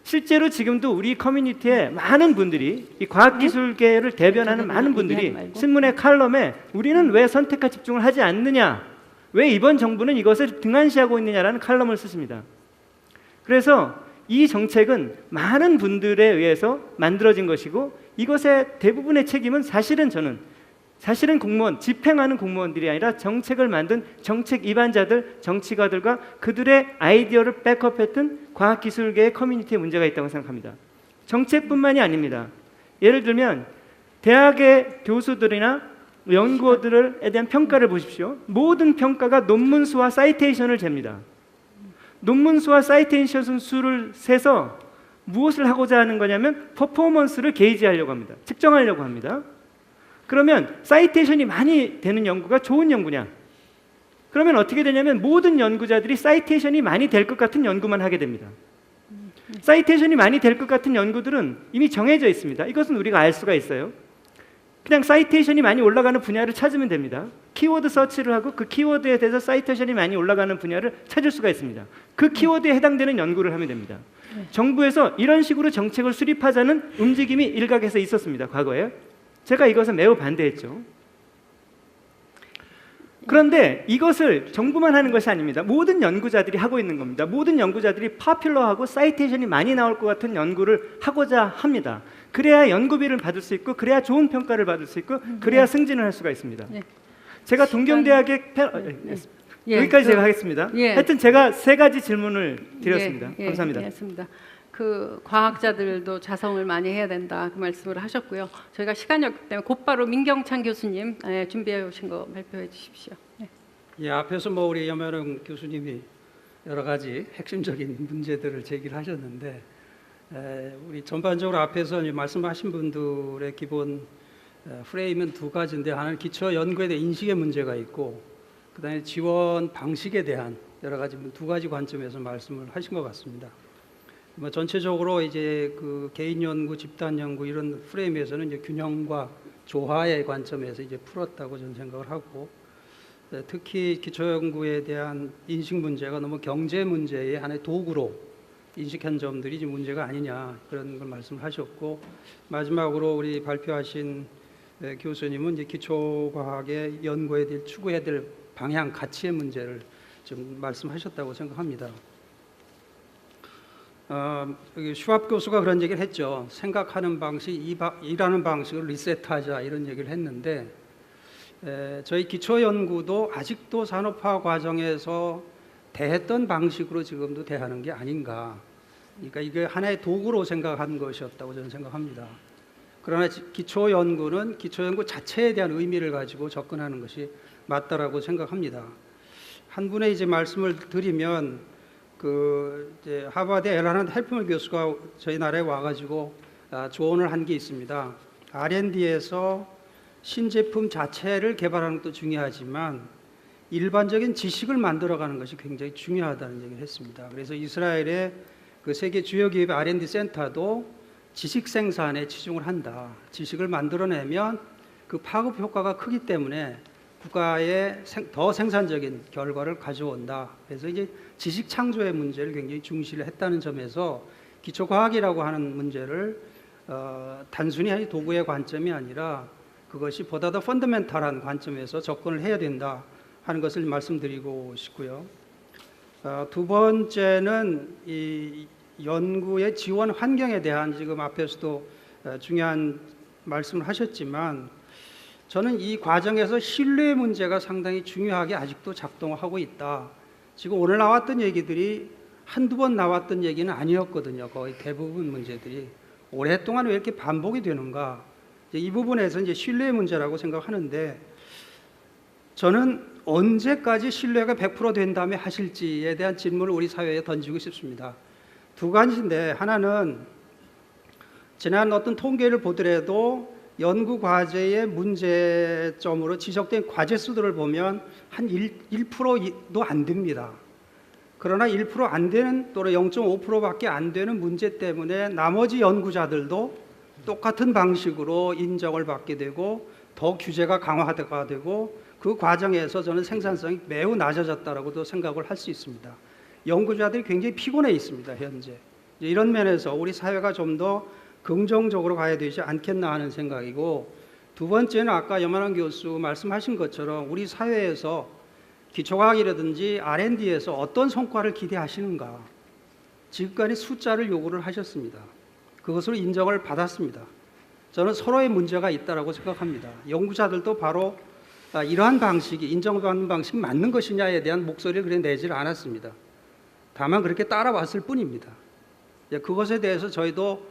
실제로 지금도 우리 커뮤니티에 많은 분들이, 이 과학기술계를 대변하는 많은 분들이 신문의 칼럼에 우리는 왜 선택과 집중을 하지 않느냐, 왜 이번 정부는 이것을 등한시하고 있느냐라는 칼럼을 쓰십니다. 그래서 이 정책은 많은 분들에 의해서 만들어진 것이고, 이것의 대부분의 책임은 사실은 공무원, 집행하는 공무원들이 아니라 정책을 만든 정책 입안자들, 정치가들과 그들의 아이디어를 백업했던 과학기술계의 커뮤니티에 문제가 있다고 생각합니다. 정책뿐만이 아닙니다. 예를 들면 대학의 교수들이나 연구원들에 대한 평가를 보십시오. 모든 평가가 논문 수와 사이테이션을 잽니다. 논문 수와 사이테이션 수를 세서 무엇을 하고자 하는 거냐면 퍼포먼스를 게이지하려고 합니다. 측정하려고 합니다. 그러면 사이테이션이 많이 되는 연구가 좋은 연구냐? 그러면 어떻게 되냐면 모든 연구자들이 사이테이션이 많이 될 것 같은 연구만 하게 됩니다. 사이테이션이 많이 될 것 같은 연구들은 이미 정해져 있습니다. 이것은 우리가 알 수가 있어요. 그냥 사이테이션이 많이 올라가는 분야를 찾으면 됩니다. 키워드 서치를 하고 그 키워드에 대해서 사이테이션이 많이 올라가는 분야를 찾을 수가 있습니다. 그 키워드에 해당되는 연구를 하면 됩니다. 정부에서 이런 식으로 정책을 수립하자는 움직임이 일각에서 있었습니다. 과거에. 제가 이것을 매우 반대했죠. 그런데 이것을 정부만 하는 것이 아닙니다. 모든 연구자들이 하고 있는 겁니다. 모든 연구자들이 파퓰러하고 사이테이션이 많이 나올 것 같은 연구를 하고자 합니다. 그래야 연구비를 받을 수 있고, 그래야 좋은 평가를 받을 수 있고, 그래야 승진을 할 수가 있습니다. 제가 동경대학의 여기까지 제가 하겠습니다. 하여튼 제가 세 가지 질문을 드렸습니다. 감사합니다.
알겠습니다. 그 과학자들도 자성을 많이 해야 된다, 그 말씀을 하셨고요. 저희가 시간이 없기 때문에 곧바로 민경찬 교수님 준비해 오신 거 발표해 주십시오.
앞에서 뭐 우리 염혜령 교수님이 여러 가지 핵심적인 문제들을 제기를 하셨는데, 우리 전반적으로 앞에서 말씀하신 분들의 기본 프레임은 두 가지인데, 하나는 기초 연구에 대한 인식의 문제가 있고, 그다음에 지원 방식에 대한 여러 가지 두 가지 관점에서 말씀을 하신 것 같습니다. 뭐 전체적으로 이제 그 개인 연구, 집단 연구 이런 프레임에서는 이제 균형과 조화의 관점에서 이제 풀었다고 저는 생각을 하고, 특히 기초 연구에 대한 인식 문제가 너무 경제 문제의 하나의 도구로 인식한 점들이 이제 문제가 아니냐, 그런 걸 말씀을 하셨고, 마지막으로 우리 발표하신 교수님은 이제 기초 과학의 연구에 대해 추구해야 될 방향, 가치의 문제를 좀 말씀하셨다고 생각합니다. 슈왑 교수가 그런 얘기를 했죠. 생각하는 방식, 일하는 방식을 리셋하자, 이런 얘기를 했는데, 저희 기초연구도 아직도 산업화 과정에서 대했던 방식으로 지금도 대하는 게 아닌가. 그러니까 이게 하나의 도구로 생각한 것이었다고 저는 생각합니다. 그러나 기초연구는 기초연구 자체에 대한 의미를 가지고 접근하는 것이 맞다라고 생각합니다. 한 분의 이제 말씀을 드리면 이제 하버드 엘라란 헬프먼 교수가 저희 나라에 와가지고 조언을 한 게 있습니다. R&D에서 신제품 자체를 개발하는 것도 중요하지만 일반적인 지식을 만들어가는 것이 굉장히 중요하다는 얘기를 했습니다. 그래서 이스라엘의 그 세계 주요 기업의 R&D 센터도 지식 생산에 치중을 한다. 지식을 만들어내면 그 파급 효과가 크기 때문에 국가에 더 생산적인 결과를 가져온다. 그래서 이제 지식 창조의 문제를 굉장히 중시를 했다는 점에서 기초과학이라고 하는 문제를 단순히 도구의 관점이 아니라 그것이 보다 더 펀더멘탈한 관점에서 접근을 해야 된다 하는 것을 말씀드리고 싶고요. 두 번째는 이 연구의 지원 환경에 대한 지금 앞에서도 중요한 말씀을 하셨지만 저는 이 과정에서 신뢰 문제가 상당히 중요하게 아직도 작동하고 있다. 지금 오늘 나왔던 얘기들이 한두 번 나왔던 얘기는 아니었거든요. 거의 대부분 문제들이 오랫동안 왜 이렇게 반복이 되는가. 이 부분에서 이제 신뢰 문제라고 생각하는데 저는 언제까지 신뢰가 100% 된 다음에 하실지에 대한 질문을 우리 사회에 던지고 싶습니다. 두 가지인데 하나는 지난 어떤 통계를 보더라도 연구 과제의 문제점으로 지적된 과제 수들을 보면 한 1%도 안 됩니다. 그러나 1% 안 되는 또는 0.5%밖에 안 되는 문제 때문에 나머지 연구자들도 똑같은 방식으로 인정을 받게 되고 더 규제가 강화가 되고 그 과정에서 저는 생산성이 매우 낮아졌다라고도 생각을 할 수 있습니다. 연구자들이 굉장히 피곤해 있습니다. 현재 이런 면에서 우리 사회가 좀 더 긍정적으로 가야 되지 않겠나 하는 생각이고 두 번째는 아까 염한환 교수 말씀하신 것처럼 우리 사회에서 기초과학이라든지 R&D에서 어떤 성과를 기대하시는가 지금까지 숫자를 요구를 하셨습니다. 그것으로 인정을 받았습니다. 저는 서로의 문제가 있다고 생각합니다. 연구자들도 바로 이러한 방식이 인정받는 방식이 맞는 것이냐에 대한 목소리를 그래 내질 않았습니다. 다만 그렇게 따라왔을 뿐입니다. 그것에 대해서 저희도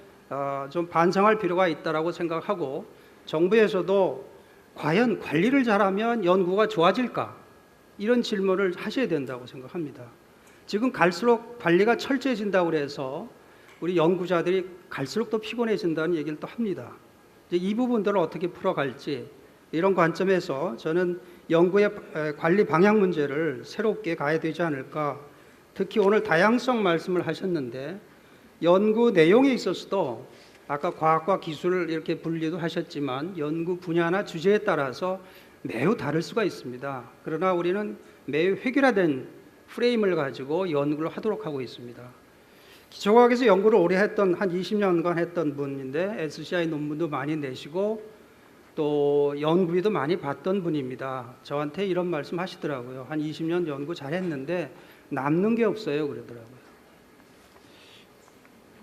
좀 반성할 필요가 있다고 생각하고 정부에서도 과연 관리를 잘하면 연구가 좋아질까? 이런 질문을 하셔야 된다고 생각합니다. 지금 갈수록 관리가 철저해진다고 해서 우리 연구자들이 갈수록 더 피곤해진다는 얘기를 또 합니다. 이 부분들을 어떻게 풀어갈지 이런 관점에서 저는 연구의 관리 방향 문제를 새롭게 가야 되지 않을까. 특히 오늘 다양성 말씀을 하셨는데 연구 내용에 있어서도 아까 과학과 기술을 이렇게 분리도 하셨지만 연구 분야나 주제에 따라서 매우 다를 수가 있습니다. 그러나 우리는 매우 획일화된 프레임을 가지고 연구를 하도록 하고 있습니다. 기초과학에서 연구를 오래 했던 한 20년간 했던 분인데 SCI 논문도 많이 내시고 또 연구비도 많이 받던 분입니다. 저한테 이런 말씀 하시더라고요. 한 20년 연구 잘했는데 남는 게 없어요 그러더라고요.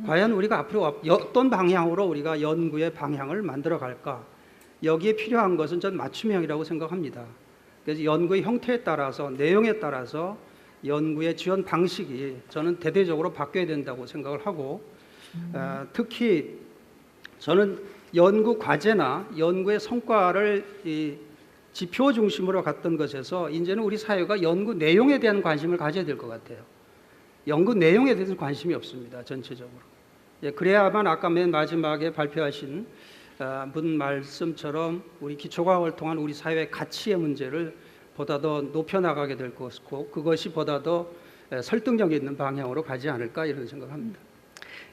과연 우리가 앞으로 어떤 방향으로 우리가 연구의 방향을 만들어 갈까? 여기에 필요한 것은 전 맞춤형이라고 생각합니다. 그래서 연구의 형태에 따라서 내용에 따라서 연구의 지원 방식이 저는 대대적으로 바뀌어야 된다고 생각을 하고 특히 저는 연구 과제나 연구의 성과를 이 지표 중심으로 갔던 것에서 이제는 우리 사회가 연구 내용에 대한 관심을 가져야 될 것 같아요. 연구 내용에 대해서 관심이 없습니다. 전체적으로. 그래야만 아까 맨 마지막에 발표하신 분 말씀처럼 우리 기초과학을 통한 우리 사회의 가치의 문제를 보다 더 높여나가게 될 것이고 그것이 보다 더 설득력 있는 방향으로 가지 않을까 이런 생각합니다.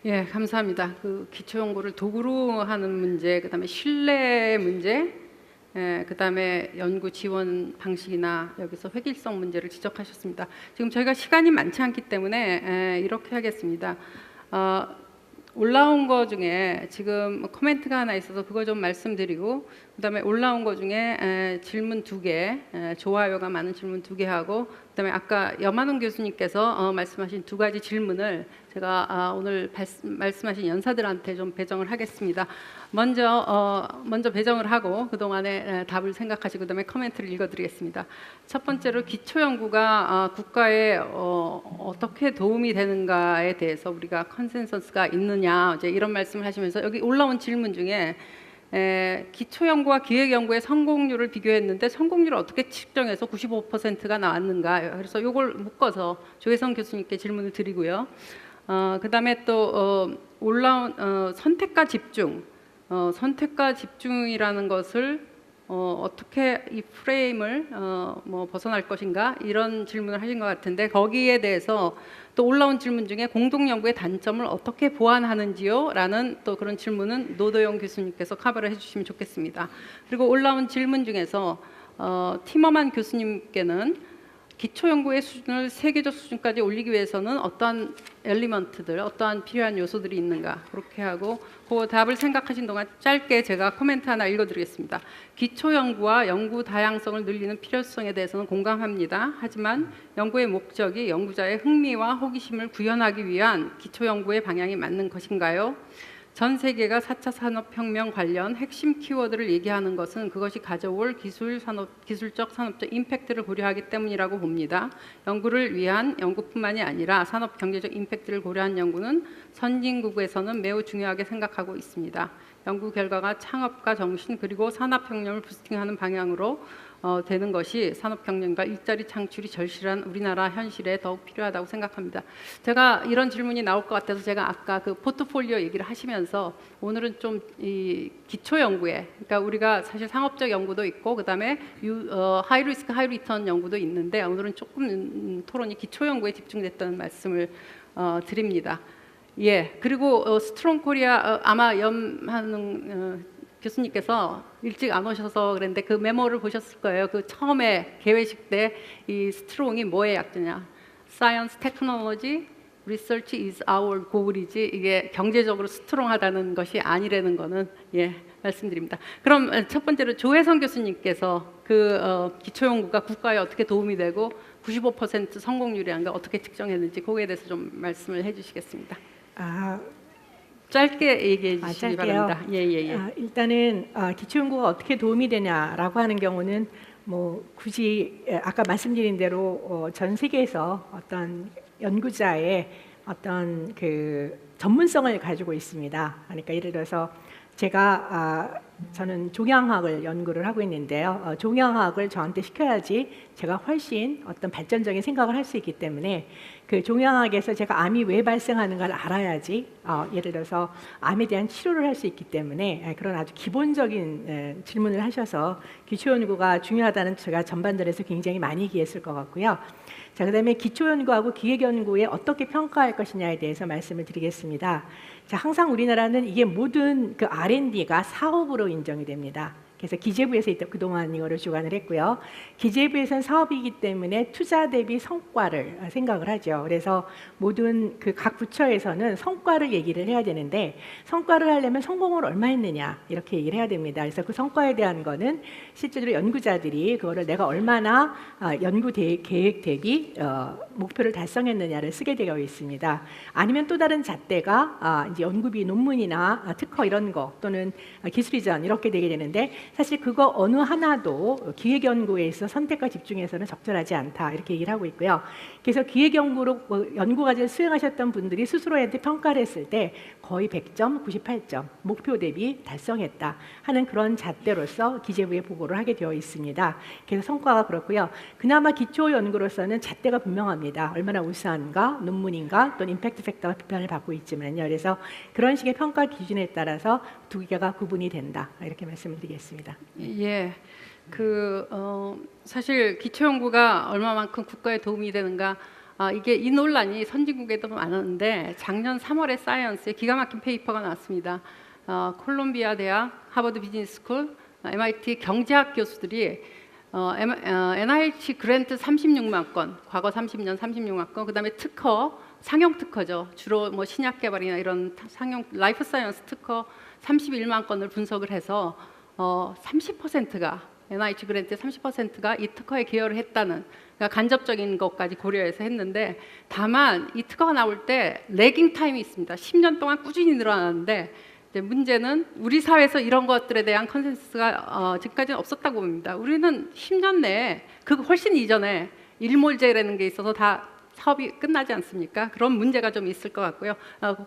예, 감사합니다. 그 기초 연구를 도구로 하는 문제, 그다음에 신뢰 문제, 그다음에 연구 지원 방식이나 여기서 획일성 문제를 지적하셨습니다. 지금 저희가 시간이 많지 않기 때문에 이렇게 하겠습니다. 올라온 거 중에 지금 코멘트가 하나 있어서 그거 좀 말씀드리고 그다음에 올라온 거 중에 질문 2개, 좋아요가 많은 질문 2개 하고 그다음에 아까 염한웅 교수님께서 말씀하신 두 가지 질문을 제가 오늘 말씀하신 연사들한테 좀 배정을 하겠습니다. 먼저 배정을 하고 그 동안에 답을 생각하시고 그다음에 코멘트를 읽어드리겠습니다. 첫 번째로 기초 연구가 국가에 어떻게 도움이 되는가에 대해서 우리가 컨센서스가 있느냐 이제 이런 말씀을 하시면서 여기 올라온 질문 중에 기초 연구와 기획 연구의 성공률을 비교했는데 성공률을 어떻게 측정해서 95%가 나왔는가? 그래서 이걸 묶어서 조혜성 교수님께 질문을 드리고요. 그다음에 또 올라온 선택과 집중, 선택과 집중이라는 것을 어떻게 이 프레임을 벗어날 것인가 이런 질문을 하신 것 같은데 거기에 대해서 또 올라온 질문 중에 공동 연구의 단점을 어떻게 보완하는지요? 라는 또 그런 질문은 노도영 교수님께서 커버를 해주시면 좋겠습니다. 그리고 올라온 질문 중에서 티머만 교수님께는 기초 연구의 수준을 세계적 수준까지 올리기 위해서는 어떠한 엘리먼트들, 어떠한 필요한 요소들이 있는가 그렇게 하고 그 답을 생각하신 동안 짧게 제가 코멘트 하나 읽어드리겠습니다. 기초 연구와 연구 다양성을 늘리는 필요성에 대해서는 공감합니다. 하지만 연구의 목적이 연구자의 흥미와 호기심을 구현하기 위한 기초 연구의 방향이 맞는 것인가요? 전 세계가 4차 산업혁명 관련 핵심 키워드를 얘기하는 것은 그것이 가져올 기술적 산업적 임팩트를 고려하기 때문이라고 봅니다. 연구를 위한 연구뿐만이 아니라 산업 경제적 임팩트를 고려한 연구는 선진국에서는 매우 중요하게 생각하고 있습니다. 연구 결과가 창업과 정신 그리고 산업혁명을 부스팅하는 방향으로 되는 것이 산업경쟁과 일자리 창출이 절실한 우리나라 현실에 더욱 필요하다고 생각합니다. 제가 이런 질문이 나올 것 같아서 제가 아까 그 포트폴리오 얘기를 하시면서 오늘은 좀 이 기초 연구에, 그러니까 우리가 사실 상업적 연구도 있고 그다음에 하이 리스크 하이 리턴 연구도 있는데 오늘은 조금 토론이 기초 연구에 집중됐다는 말씀을 드립니다. 예, 그리고 스트롱 코리아 아마 염한웅 교수님께서 일찍 안 오셔서 그랬는데 그 메모를 보셨을 거예요. 그 처음에 개회식 때 이 스트롱이 뭐의 약자냐? Science, Technology, Research is our goal이지 이게 경제적으로 스트롱하다는 것이 아니라는 거는 예 말씀드립니다. 그럼 첫 번째로 조혜성 교수님께서 그 기초 연구가 국가에 어떻게 도움이 되고 95% 성공률이란 걸 어떻게 측정했는지 그거에 대해서 좀 말씀을 해주시겠습니다. 짧게 얘기해 주시기 바랍니다.
일단은 기초 연구가 어떻게 도움이 되냐라고 하는 경우는 뭐 굳이 아까 말씀드린 대로 전 세계에서 어떤 연구자의 어떤 그 전문성을 가지고 있습니다. 그러니까 예를 들어서 제가 저는 종양학을 연구를 하고 있는데요. 종양학을 저한테 시켜야지 제가 훨씬 어떤 발전적인 생각을 할 수 있기 때문에 그 종양학에서 제가 암이 왜 발생하는가를 알아야지 예를 들어서 암에 대한 치료를 할 수 있기 때문에 그런 아주 기본적인 질문을 하셔서 기초 연구가 중요하다는 제가 전반전에서 굉장히 많이 얘기했을 것 같고요. 자, 그다음에 기초 연구하고 기획 연구에 어떻게 평가할 것이냐에 대해서 말씀을 드리겠습니다. 자, 항상 우리나라는 이게 모든 그 R&D가 사업으로 인정이 됩니다. 그래서 기재부에서 그동안 이거를 주관을 했고요. 기재부에서는 사업이기 때문에 투자 대비 성과를 생각을 하죠. 그래서 모든 그 각 부처에서는 성과를 얘기를 해야 되는데 성과를 하려면 성공을 얼마 했느냐 이렇게 얘기를 해야 됩니다. 그래서 그 성과에 대한 거는 실제로 연구자들이 그거를 내가 얼마나 연구 계획 대비 목표를 달성했느냐를 쓰게 되어 있습니다. 아니면 또 다른 잣대가 이제 연구비 논문이나 특허 이런 거 또는 기술 이전 이렇게 되게 되는데 사실 그거 어느 하나도 기획 연구에 있어 선택과 집중해서는 적절하지 않다 이렇게 얘기를 하고 있고요. 그래서 기획 연구로 연구 과제를 수행하셨던 분들이 스스로한테 평가를 했을 때 거의 100점, 98점 목표 대비 달성했다 하는 그런 잣대로서 기재부에 보고를 하게 되어 있습니다. 그래서 성과가 그렇고요. 그나마 기초 연구로서는 잣대가 분명합니다. 얼마나 우수한가, 논문인가, 또는 임팩트 팩터가 비판을 받고 있지만요. 그래서 그런 식의 평가 기준에 따라서 두 개가 구분이 된다 이렇게 말씀을 드리겠습니다.
예, 사실 기초 연구가 얼마만큼 국가에 도움이 되는가 이게 이 논란이 선진국에도 많았는데 작년 3월에 사이언스에 기가 막힌 페이퍼가 나왔습니다. 콜롬비아 대학, 하버드 비즈니스스쿨, MIT 경제학 교수들이 NIH 그랜트 36만 건, 과거 30년 36만 건, 그다음에 특허, 상용 특허죠. 주로 뭐 신약 개발이나 이런 상용 라이프 사이언스 특허 31만 건을 분석을 해서 30%가 NIH 그랜트 30%가 이 특허에 기여를 했다는, 그러니까 간접적인 것까지 고려해서 했는데, 다만 이 특허가 나올 때 레깅 타임이 있습니다. 10년 동안 꾸준히 늘어나는데, 이제 문제는 우리 사회에서 이런 것들에 대한 컨센서스가 지금까지는 없었다고 봅니다. 우리는 10년 내에 그 훨씬 이전에 일몰제라는 게 있어서 다 사업이 끝나지 않습니까? 그런 문제가 좀 있을 것 같고요.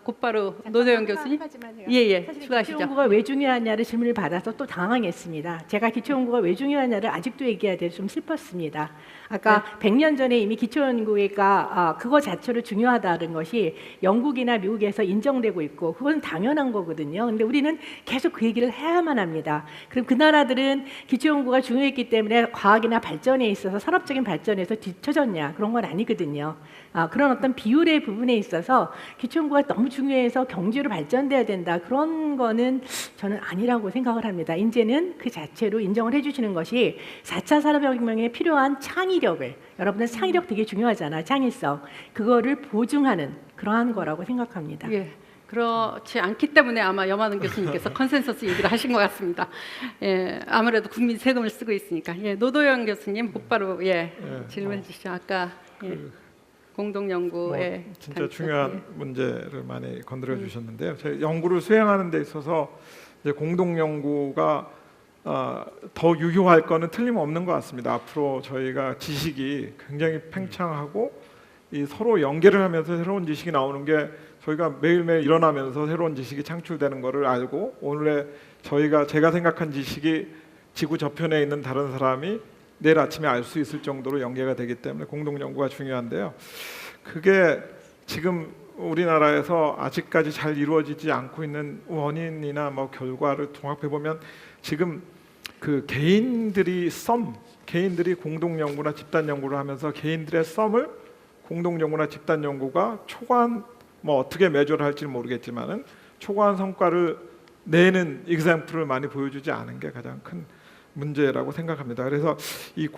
곧바로 노도영 교수님. 예예.
사실
추가하시죠.
기초연구가 왜 중요하냐를 질문을 받아서 또 당황했습니다. 제가 기초연구가 왜 중요하냐를 아직도 얘기해야 돼서 좀 슬펐습니다. 아까 100년 전에 이미 기초연구가 그거 자체로 중요하다는 것이 영국이나 미국에서 인정되고 있고 그건 당연한 거거든요. 근데 우리는 계속 그 얘기를 해야만 합니다. 그럼 그 나라들은 기초연구가 중요했기 때문에 과학이나 발전에 있어서 산업적인 발전에서 뒤처졌냐? 그런 건 아니거든요. 그런 어떤 비율의 부분에 있어서 기초연구가 너무 중요해서 경제로 발전돼야 된다. 그런 거는 저는 아니라고 생각을 합니다. 이제는 그 자체로 인정을 해주시는 것이 4차 산업혁명에 필요한 창의력을, 여러분들 창의력 되게 중요하잖아요. 창의성. 그거를 보증하는 그러한 거라고 생각합니다.
예. 그렇지 않기 때문에 아마 염하는 교수님께서 컨센서스 얘기를 하신 것 같습니다. 예, 아무래도 국민 세금을 쓰고 있으니까. 예, 노도영 교수님 곧바로 질문해 주시죠. 아까 공동 연구에
진짜 중요한 문제를 많이 건드려 주셨는데요. 저희 연구를 수행하는 데 있어서 이제 공동 연구가 더 유효할 거는 틀림없는 것 같습니다. 앞으로 저희가 지식이 굉장히 팽창하고 이 서로 연계를 하면서 새로운 지식이 나오는 게 저희가 매일매일 일어나면서 새로운 지식이 창출되는 것을 알고, 오늘의 제가 생각한 지식이 지구 저편에 있는 다른 사람이 내일 아침에 알 수 있을 정도로 연계가 되기 때문에 공동 연구가 중요한데요. 그게 지금 우리나라에서 아직까지 잘 이루어지지 않고 있는 원인이나 뭐 결과를 종합해 보면, 지금 그 개인들이 공동 연구나 집단 연구를 하면서 개인들의 썸을 공동 연구나 집단 연구가 초과한, 뭐 어떻게 매조를 할지는 모르겠지만은 초과한 성과를 내는 example을 많이 보여주지 않은 게 가장 큰 문제라고 생각합니다. 그래서 이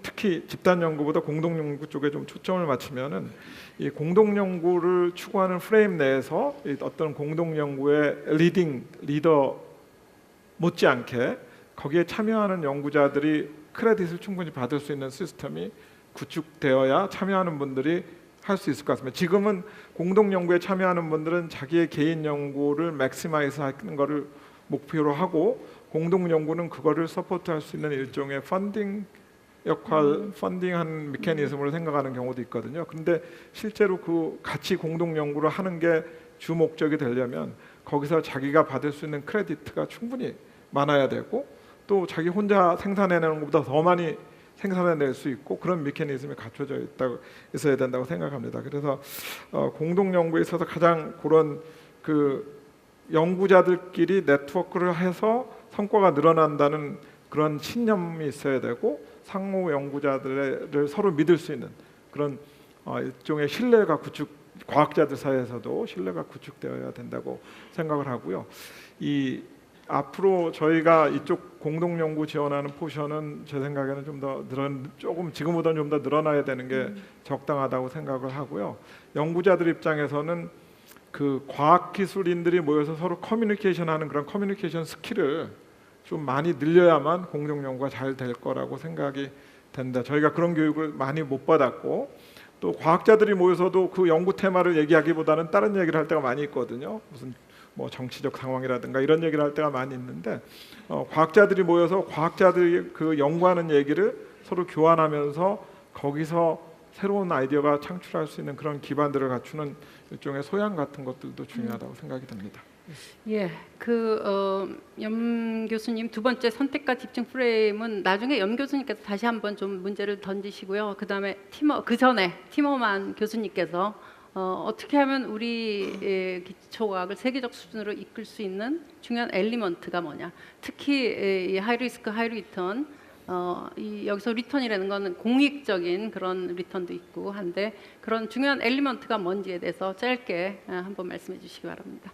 특히 집단 연구보다 공동 연구 쪽에 좀 초점을 맞추면은 이 공동 연구를 추구하는 프레임 내에서 어떤 공동 연구의 리더 못지않게 거기에 참여하는 연구자들이 크레딧을 충분히 받을 수 있는 시스템이 구축되어야 참여하는 분들이 할 수 있을 것 같습니다. 지금은 공동 연구에 참여하는 분들은 자기의 개인 연구를 맥시마이즈 하는 것을 목표로 하고, 공동 연구는 그거를 서포트할 수 있는 일종의 펀딩 펀딩한 메커니즘으로 생각하는 경우도 있거든요. 그런데 실제로 그 같이 공동 연구를 하는 게 주 목적이 되려면 거기서 자기가 받을 수 있는 크레디트가 충분히 많아야 되고, 또 자기 혼자 생산해내는 것보다 더 많이 생산해낼 수 있고, 그런 메커니즘이 갖춰져 있어야 된다고 생각합니다. 그래서 공동 연구에 있어서 가장 그런 그 연구자들끼리 네트워크를 해서 성과가 늘어난다는 그런 신념이 있어야 되고, 상호 연구자들을 서로 믿을 수 있는 그런 일종의 신뢰가 과학자들 사이에서도 신뢰가 구축되어야 된다고 생각을 하고요. 앞으로 저희가 이쪽 공동 연구 지원하는 포션은 제 생각에는 조금 지금보다는 좀 더 늘어나야 되는 게 적당하다고 생각을 하고요. 연구자들 입장에서는 그 과학 기술인들이 모여서 서로 커뮤니케이션하는 그런 커뮤니케이션 스킬을 좀 많이 늘려야만 공동 연구가 잘 될 거라고 생각이 된다. 저희가 그런 교육을 많이 못 받았고, 또 과학자들이 모여서도 그 연구 테마를 얘기하기보다는 다른 얘기를 할 때가 많이 있거든요. 무슨 뭐 정치적 상황이라든가 이런 얘기를 할 때가 많이 있는데, 과학자들이 모여서 과학자들이 그 연구하는 얘기를 서로 교환하면서 거기서 새로운 아이디어가 창출할 수 있는 그런 기반들을 갖추는 일종의 소양 같은 것들도 중요하다고 생각이 됩니다.
예, 염 교수님 두 번째 선택과 집중 프레임은 나중에 염 교수님께서 다시 한번 좀 문제를 던지시고요. 그다음에 티머만 교수님께서 어떻게 하면 우리 기초과학을 세계적 수준으로 이끌 수 있는 중요한 엘리먼트가 뭐냐. 특히 이 하이리스크 하이리턴, 여기서 리턴이라는 건 공익적인 그런 리턴도 있고 한데, 그런 중요한 엘리먼트가 뭔지에 대해서 짧게 한번 말씀해 주시기 바랍니다.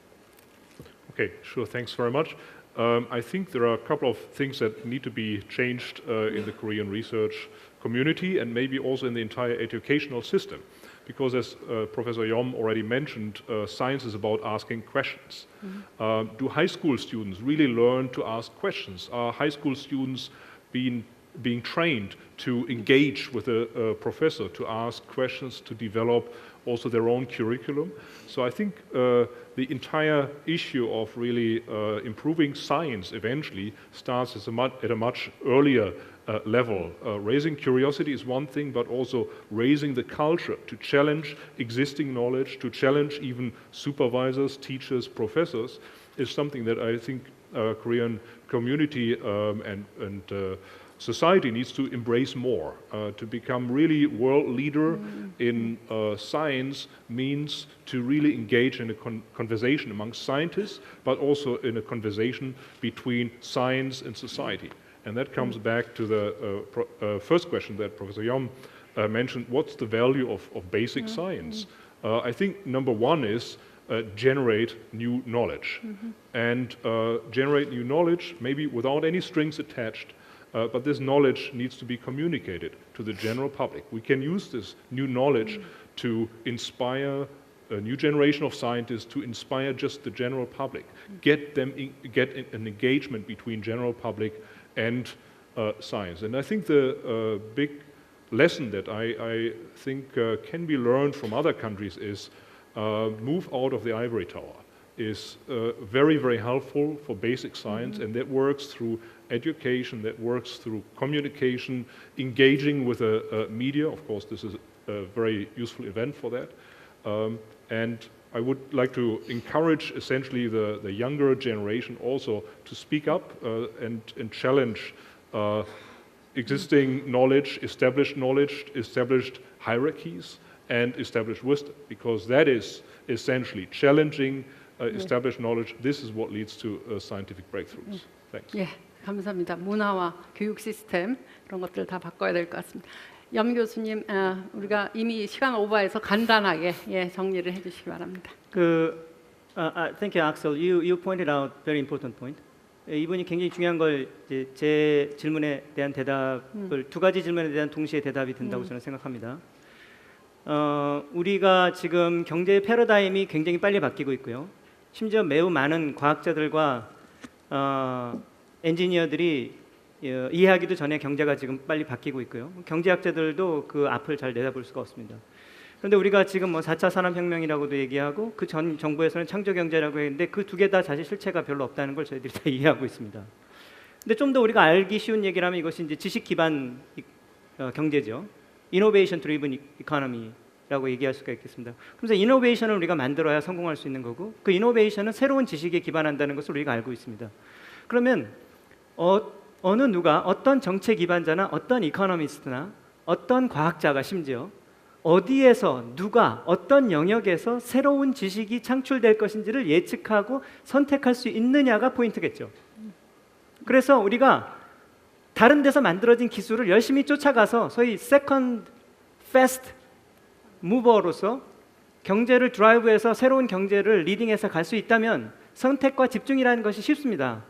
Okay, sure. Thanks very much. I think there are a couple of things that need to be changed in the Korean research community and maybe also in the entire educational system. Because as Professor Yom already mentioned, science is about asking questions. Do high school students really learn to ask questions? Are high school students being trained to engage with a professor, to ask questions, to develop also their own curriculum. So I think the entire issue of really improving science eventually starts at a much earlier level. Raising curiosity is one thing, but also raising the culture to challenge existing knowledge, to challenge even supervisors, teachers, professors, is something that I think Korean community and society needs to embrace more. To become really world leader in science means to really engage in a conversation among scientists, but also in a conversation between science and society. And that comes back to the first question that Professor Yom mentioned, what's the value of basic science? I think number one is generate new knowledge. And generate new knowledge, maybe without any strings attached, but this knowledge needs to be communicated to the general public. We can use this new knowledge to inspire a new generation of scientists, to inspire just the general public, get an engagement between general public and science. And I think the big lesson that I think can be learned from other countries is move out of the ivory tower. Is very, very helpful for basic science, and that works through education, that works through communication, engaging with the media. Of course, this is a very useful event for that. And I would like to encourage essentially the younger generation also to speak up and challenge existing knowledge, established hierarchies, and established wisdom, because that is essentially challenging established knowledge. This is what leads to scientific breakthroughs. Thanks.
예, 감사합니다. 문화와 교육 시스템 그런 것들 다 바꿔야 될 것 같습니다. 염 교수님, 우리가 이미 시간 오버해서 간단하게 정리를 해주시기 바랍니다.
Thank you, Axel. You pointed out very important point. 이분이 굉장히 중요한 걸 이제 제 질문에 대한 대답을 두 가지 질문에 대한 동시에 대답이 된다고 저는 생각합니다. 우리가 지금 경제의 패러다임이 굉장히 빨리 바뀌고 있고요. 심지어 매우 많은 과학자들과 엔지니어들이 이해하기도 전에 경제가 지금 빨리 바뀌고 있고요. 경제학자들도 그 앞을 잘 내다볼 수가 없습니다. 그런데 우리가 지금 뭐 4차 산업혁명이라고도 얘기하고 그 전 정부에서는 창조경제라고 했는데 그 두 개 다 사실 실체가 별로 없다는 걸 저희들이 다 이해하고 있습니다. 근데 좀 더 우리가 알기 쉬운 얘기라면 이것이 이제 지식 기반 경제죠. Innovation Driven Economy라고 얘기할 수가 있겠습니다. 그래서 이노베이션을 우리가 만들어야 성공할 수 있는 거고, 그 이노베이션은 새로운 지식에 기반한다는 것을 우리가 알고 있습니다. 그러면 어느 누가, 어떤 정책 기반자나 어떤 이코노미스트나 어떤 과학자가 심지어 어디에서 누가 어떤 영역에서 새로운 지식이 창출될 것인지를 예측하고 선택할 수 있느냐가 포인트겠죠. 그래서 우리가 다른 데서 만들어진 기술을 열심히 쫓아가서 소위 세컨드 패스트 무버로서 경제를 드라이브해서 새로운 경제를 리딩해서 갈 수 있다면 선택과 집중이라는 것이 쉽습니다.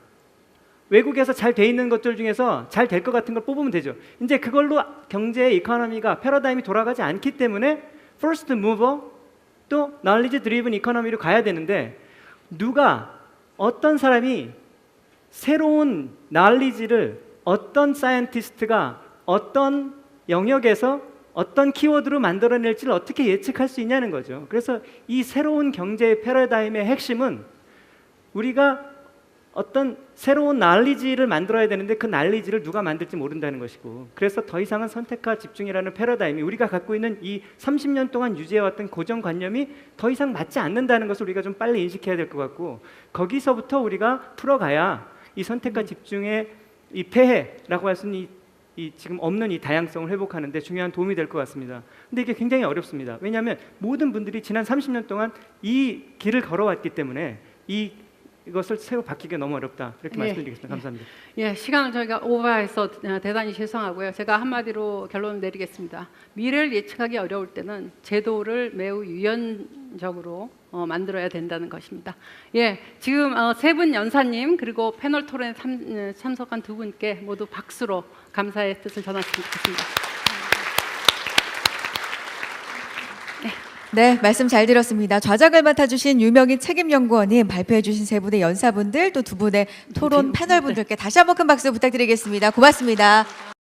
외국에서 잘 돼 있는 것들 중에서 잘 될 것 같은 걸 뽑으면 되죠. 이제 그걸로 경제의 이코노미가 패러다임이 돌아가지 않기 때문에 퍼스트 무버 또 knowledge driven 이코노미로 가야 되는데, 누가 어떤 사람이 새로운 knowledge를 어떤 사이언티스트가 어떤 영역에서 어떤 키워드로 만들어낼지를 어떻게 예측할 수 있냐는 거죠. 그래서 이 새로운 경제의 패러다임의 핵심은 우리가 어떤 새로운 knowledge를 만들어야 되는데 그 knowledge를 누가 만들지 모른다는 것이고, 그래서 더 이상은 선택과 집중이라는 패러다임이 우리가 갖고 있는 이 30년 동안 유지해왔던 고정관념이 더 이상 맞지 않는다는 것을 우리가 좀 빨리 인식해야 될 것 같고, 거기서부터 우리가 풀어가야 이 선택과 집중의 이 폐해라고 할 수 있는 이 지금 없는 이 다양성을 회복하는 데 중요한 도움이 될 것 같습니다. 근데 이게 굉장히 어렵습니다. 왜냐하면 모든 분들이 지난 30년 동안 이 길을 걸어왔기 때문에 이것을 새로 바뀌기가 너무 어렵다, 이렇게 말씀드리겠습니다. 감사합니다.
예, 시간을 저희가 오버해서 대단히 죄송하고요. 제가 한마디로 결론을 내리겠습니다. 미래를 예측하기 어려울 때는 제도를 매우 유연적으로 만들어야 된다는 것입니다. 예, 지금 세 분 연사님 그리고 패널 토론에 참석한 두 분께 모두 박수로 감사의 뜻을 전했으면 좋겠습니다.
네, 말씀 잘 들었습니다. 좌작을 맡아주신 유명인 책임연구원님, 발표해주신 세 분의 연사분들, 또 두 분의 토론 패널분들께 다시 한번 큰 박수 부탁드리겠습니다. 고맙습니다.